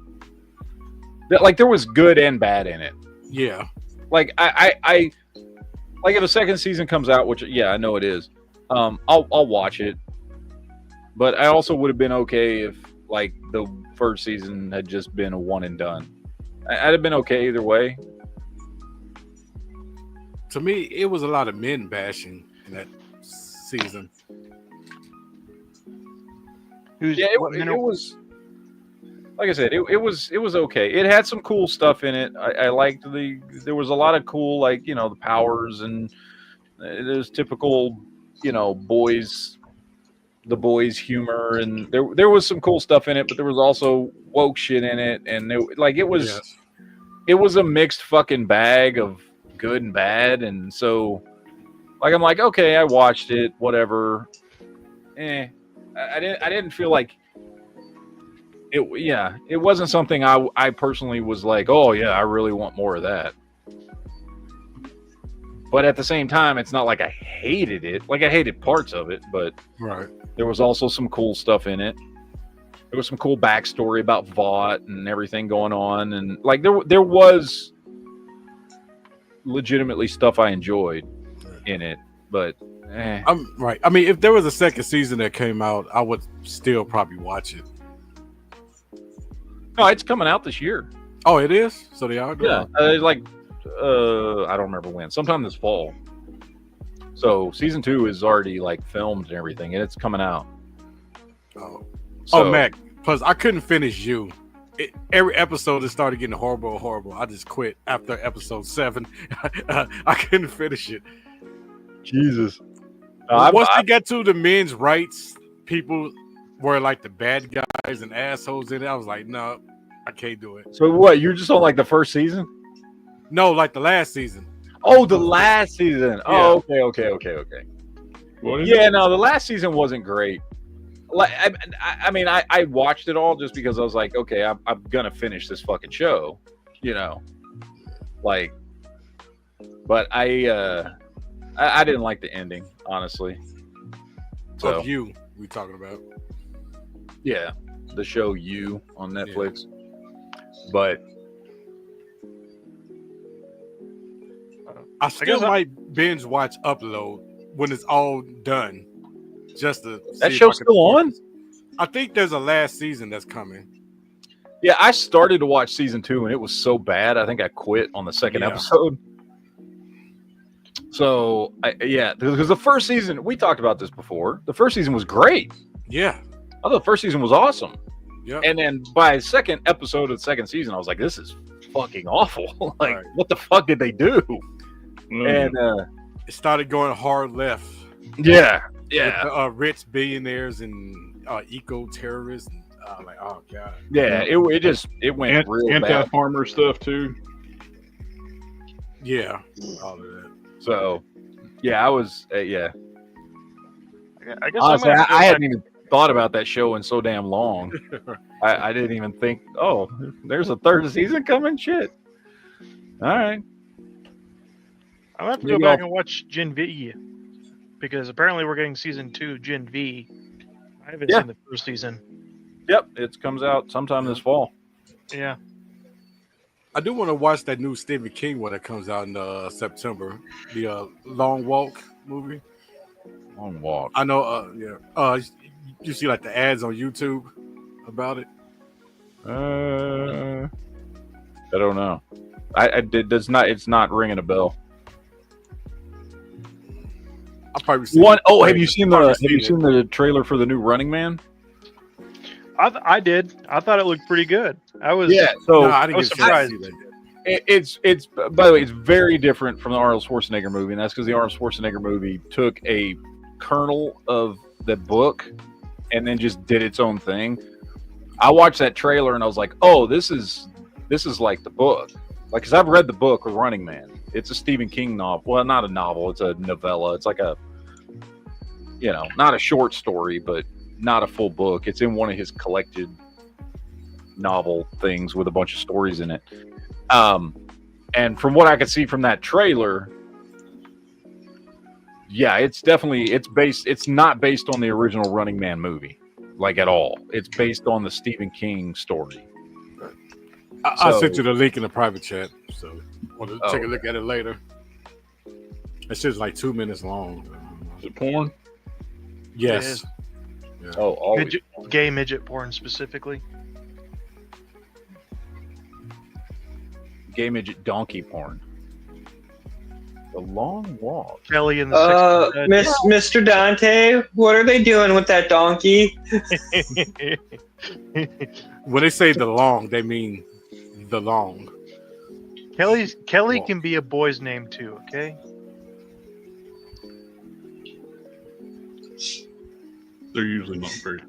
Like there was good and bad in it. Yeah. Like I like if a second season comes out, which I know it is, I'll watch it. But I also would have been okay if like the first season had just been a one and done. I'd have been okay either way. To me, it was a lot of men bashing in that season. It was. Like I said, it was okay. It had some cool stuff in it. I liked there was a lot of cool, like, you know, the powers and there's typical, you know, the boys humor, and there was some cool stuff in it, but there was also woke shit in it, and it was a mixed fucking bag of good and bad, and so like I'm like, okay, I watched it, whatever. I didn't feel like it wasn't something I personally was like, oh yeah, I really want more of that. But at the same time, it's not like I hated it. Like I hated parts of it, but right. There was also some cool stuff in it. There was some cool backstory about Vought and everything going on, and like there was legitimately stuff I enjoyed in it, but I'm right. I mean, if there was a second season that came out, I would still probably watch it. No, it's coming out this year. Oh, it is? So they are doing I don't remember when. Sometime this fall. So season 2 is already like filmed and everything, and it's coming out. Mac. Plus, I couldn't finish You. Every episode it started getting horrible. I just quit after episode 7. I couldn't finish it. Jesus. Once they got to the men's rights, people were like the bad guys and assholes in it. I was like, no, I can't do it. So what? You're just on like the first season? No, like the last season. Oh, the last season. Yeah. Oh, okay. Yeah, no, the last season wasn't great. Like, I mean, I watched it all just because I was like, okay, I'm gonna finish this fucking show, you know, like. But I didn't like the ending, honestly. So You, we talking about? Yeah, the show You on Netflix, but I still might binge watch Upload when it's all done. Just to That see if show's I can still afford on? this. I think there's a last season that's coming. Yeah, I started to watch season 2 and it was so bad. I think I quit on the second Yeah. episode. So, because the first season, we talked about this before. The first season was great. Yeah. I thought the first season was awesome. Yeah. And then by the second episode of the second season, I was like, this is fucking awful. Like, Right. what the fuck did they do? Mm. And, It started going hard left. yeah. With, rich billionaires and eco-terrorists. Like, oh, God. Yeah, it went real bad. Anti-farmer stuff too. Yeah. All of that. So, yeah, I was, yeah. I guess Honestly, I'm gonna I hadn't even thought about that show in so damn long. I didn't even think, oh, there's a third season coming? Shit. All right. I'll have to Maybe go back I'll- and watch Gen V because apparently we're getting season 2 Gen V. I haven't Yeah. seen the first season. Yep, it comes out sometime this fall. Yeah. I do want to watch that new Stephen King one that comes out in September. The Long Walk movie. Long walk. I know, you see like the ads on YouTube about it. I don't know. It's not ringing a bell. I'll probably see One, it. oh, have you seen Probably the trailer for the new Running Man? I did. I thought it looked pretty good. I was So No, I didn't I was get a chance surprised. to see that. it's by the way, it's very different from the Arnold Schwarzenegger movie, and that's because the Arnold Schwarzenegger movie took a kernel of the book and then just did its own thing. I watched that trailer and I was like, oh, this is like the book, like, because I've read the book of Running Man. It's a Stephen King novel. Well, not a novel. It's a novella. It's like a, not a short story, but not a full book. It's in one of his collected novel things with a bunch of stories in it. And from what I could see from that trailer, yeah, it's not based on the original Running Man movie, like, at all. It's based on the Stephen King story. I So- sent you the link in the private chat, so want to take a Oh, look at it later. It's just like 2 minutes long. Is it porn? Yes. Oh, always. gay midget porn specifically. Gay midget donkey porn. The Long Walk. Kelly and the Sex Mr. Dante, what are they doing with that donkey? When they say the long, they mean the long. Kelly Well- can be a boy's name too. Okay. They're usually not very.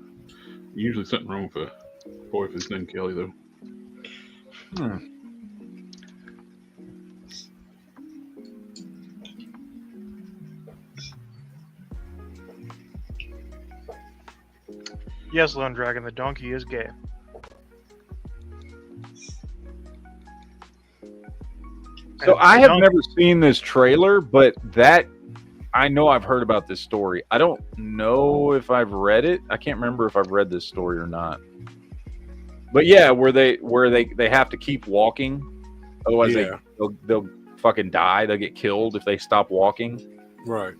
Usually something wrong with a boy if his name Kelly though. Yes, Lone Dragon, the donkey is gay. So And I the have donkey- never seen this trailer, but I know I've heard about this story. I don't know if I've read it. I can't remember if I've read this story or not. But yeah, where they have to keep walking, otherwise Yeah. they'll fucking die. They'll get killed if they stop walking. Right.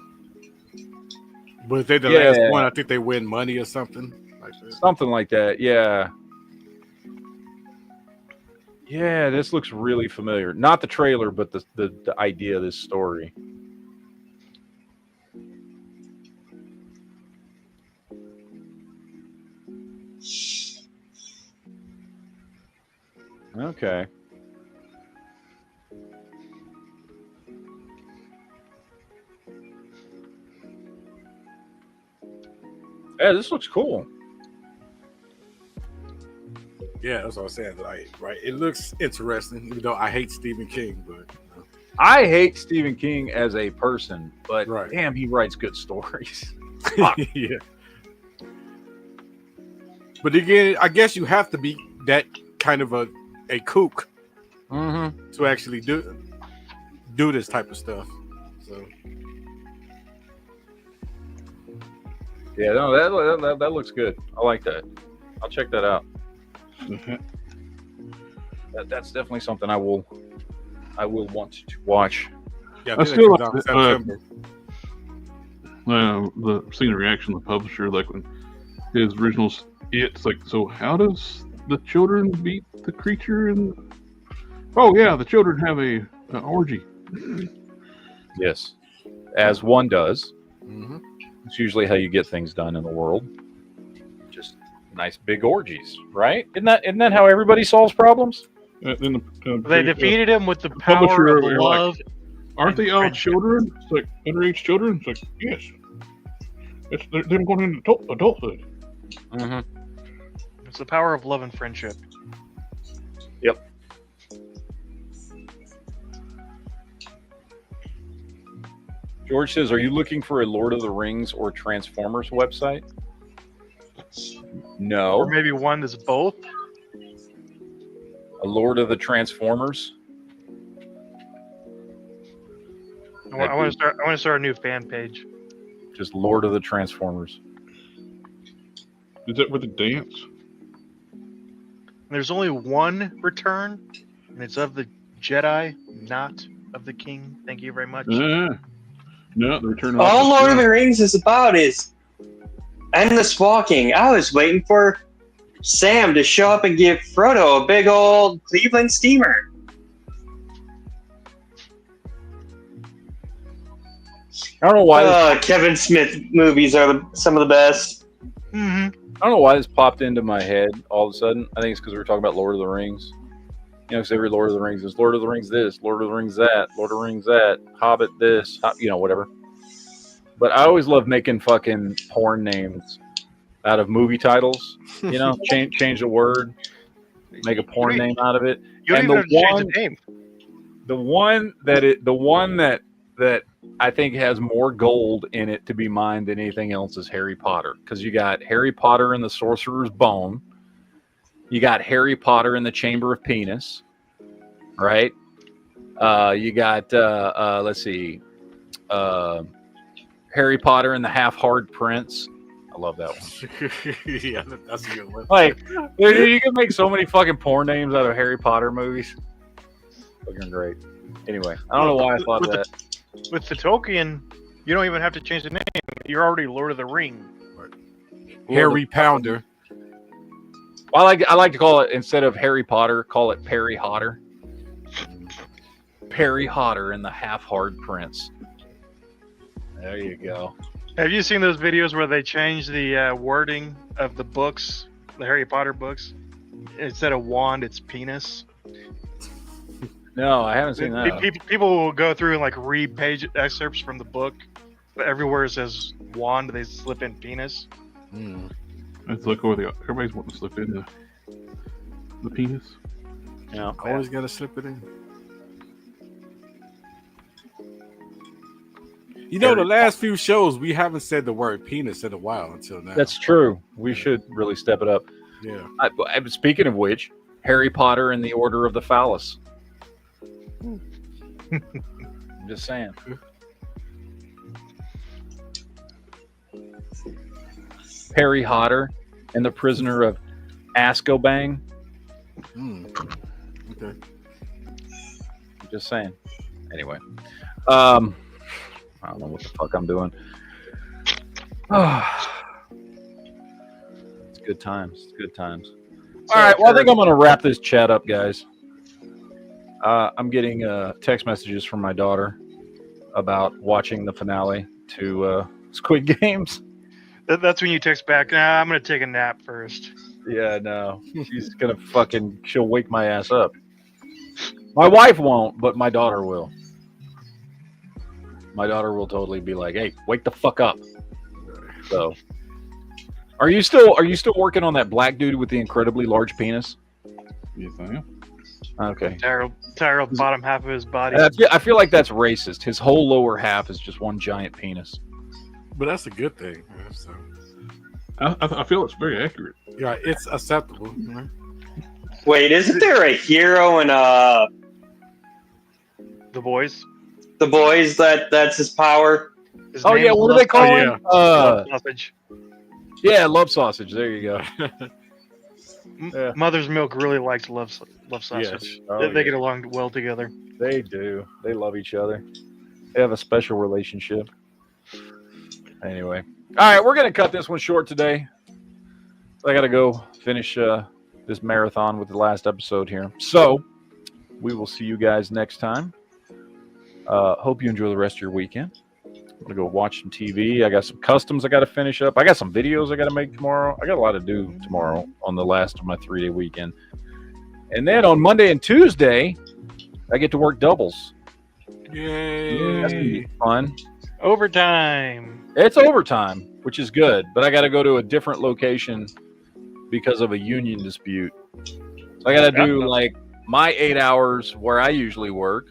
But if they're the Yeah. last one, I think they win money or something like that. Something like that. Yeah. Yeah, this looks really familiar. Not the trailer, but the idea of this story. Okay. Yeah, this looks cool. Yeah, that's what I was saying. Like, right, it looks interesting, even though I hate Stephen King, but I hate Stephen King as a person, but Right. damn, he writes good stories. yeah. But again, I guess you have to be that kind of a kook Mm-hmm. to actually do this type of stuff. So Yeah, no, that looks good. I like that. I'll check that out. That's definitely something I will want to watch. yeah, I think that still comes like out in September. seeing the reaction of the publisher, like when his originals, it's like, so how does the children beat the creature? And oh yeah, the children have an orgy. Yes, as one does. Mm-hmm. It's usually how you get things done in the world. Just nice big orgies, right? Isn't that how everybody solves problems? Then They defeated him with the publisher power of over here, like, love. aren't they all friendship. children? It's like underage children. It's like, yes, they're going into adulthood. Mm-hmm. It's the power of love and friendship. Yep. George says, "Are you looking for a Lord of the Rings or Transformers website?" No. Or maybe one that's both. A Lord of the Transformers. I want to start a new fan page. Just Lord of the Transformers. Is that where they dance? There's only one return, and it's of the Jedi, not of the King. Thank you very much. No, the return of All Lord of the Rings is about is endless walking. I was waiting for Sam to show up and give Frodo a big old Cleveland steamer. I don't know why. Kevin Smith movies are some of the best. Mm-hmm. I don't know why this popped into my head all of a sudden. I think it's because we were talking about Lord of the Rings. You know, because every Lord of the Rings is Lord of the Rings this, Lord of the Rings that, Lord of the Rings that, Hobbit this, whatever. But I always love making fucking porn names out of movie titles. You know, change a word, make a porn name out of it. You don't And even have to change the name. The one that I think has more gold in it to be mined than anything else is Harry Potter. Because you got Harry Potter and the Sorcerer's Bone. You got Harry Potter in the Chamber of Penis. Right? You got, let's see, Harry Potter and the Half-Hard Prince. I love that one. Yeah, that's a good one. Like, dude, you can make so many fucking porn names out of Harry Potter movies. Fucking great. Anyway, I don't know why I thought of that. With the Tolkien, you don't even have to change the name. You're already Lord of the Ring. Harry Pounder. Well, I like to call it, instead of Harry Potter, call it Perry Hotter. Perry Hotter and the Half-Hard Prince. There you go. Have you seen those videos where they change the wording of the books, the Harry Potter books? Instead of wand, it's penis. No, I haven't seen that. People will go through and like read page excerpts from the book, but everywhere it says wand, they slip in penis. Let's look over everybody's wanting to slip in the penis. Yeah, always got to slip it in. You know, the last few shows we haven't said the word penis in a while until now. That's true. We should really step it up. Yeah. Speaking of which, Harry Potter and the Order of the Phallus. I'm just saying. Perry Hotter and the Prisoner of Azkaban. Okay. I'm just saying. Anyway, I don't know what the fuck I'm doing. It's good times. It's good times. All right. Well, I think I'm going to wrap this chat up, guys. I'm getting text messages from my daughter about watching the finale to Squid Games. That's when you text back, nah, I'm going to take a nap first. Yeah, no. She's going to she'll wake my ass up. My wife won't, but my daughter will. My daughter will totally be like, "Hey, wake the fuck up." So, are you still working on that black dude with the incredibly large penis? Yes, I am. Okay. Entire bottom half of his body. I feel like that's racist. His whole lower half is just one giant penis. But that's a good thing. So. I feel it's very accurate. Yeah, it's acceptable. Wait, isn't there a hero in The Boys? The Boys that's his power? His Oh name yeah, is what do Love they call Sausage. him? Love Sausage. Yeah, Love Sausage. There you go. Yeah. Mother's Milk really likes Love Sausage. Yes. They get along well together. They do. They love each other. They have a special relationship. Anyway, all right, we're gonna cut this one short today. I gotta go finish this marathon with the last episode here. So we will see you guys next time. Hope you enjoy the rest of your weekend. I'm gonna go watch some TV. I got some customs I got to finish up. I got some videos I got to make tomorrow. I got a lot to do tomorrow on the last of my 3-day weekend. And then on Monday and Tuesday, I get to work doubles. Yay! That's gonna be fun. Overtime. It's overtime, which is good, but I got to go to a different location because of a union dispute. So I got to do like my 8 hours where I usually work,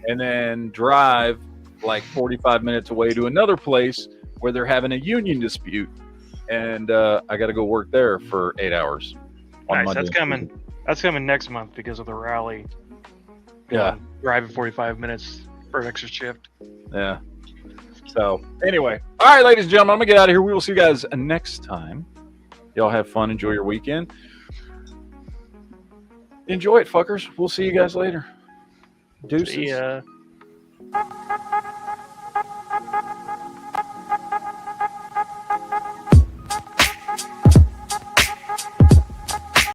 and then drive like 45 minutes away to another place where they're having a union dispute, and I got to go work there for 8 hours. On Nice. Monday. That's coming. That's coming next month because of the rally. Yeah. Driving 45 minutes for an extra shift. Yeah. So anyway, all right, ladies and gentlemen, I'm gonna get out of here. We will see you guys next time. Y'all have fun. Enjoy your weekend. Enjoy it, fuckers. We'll see you guys later. Deuces. See ya.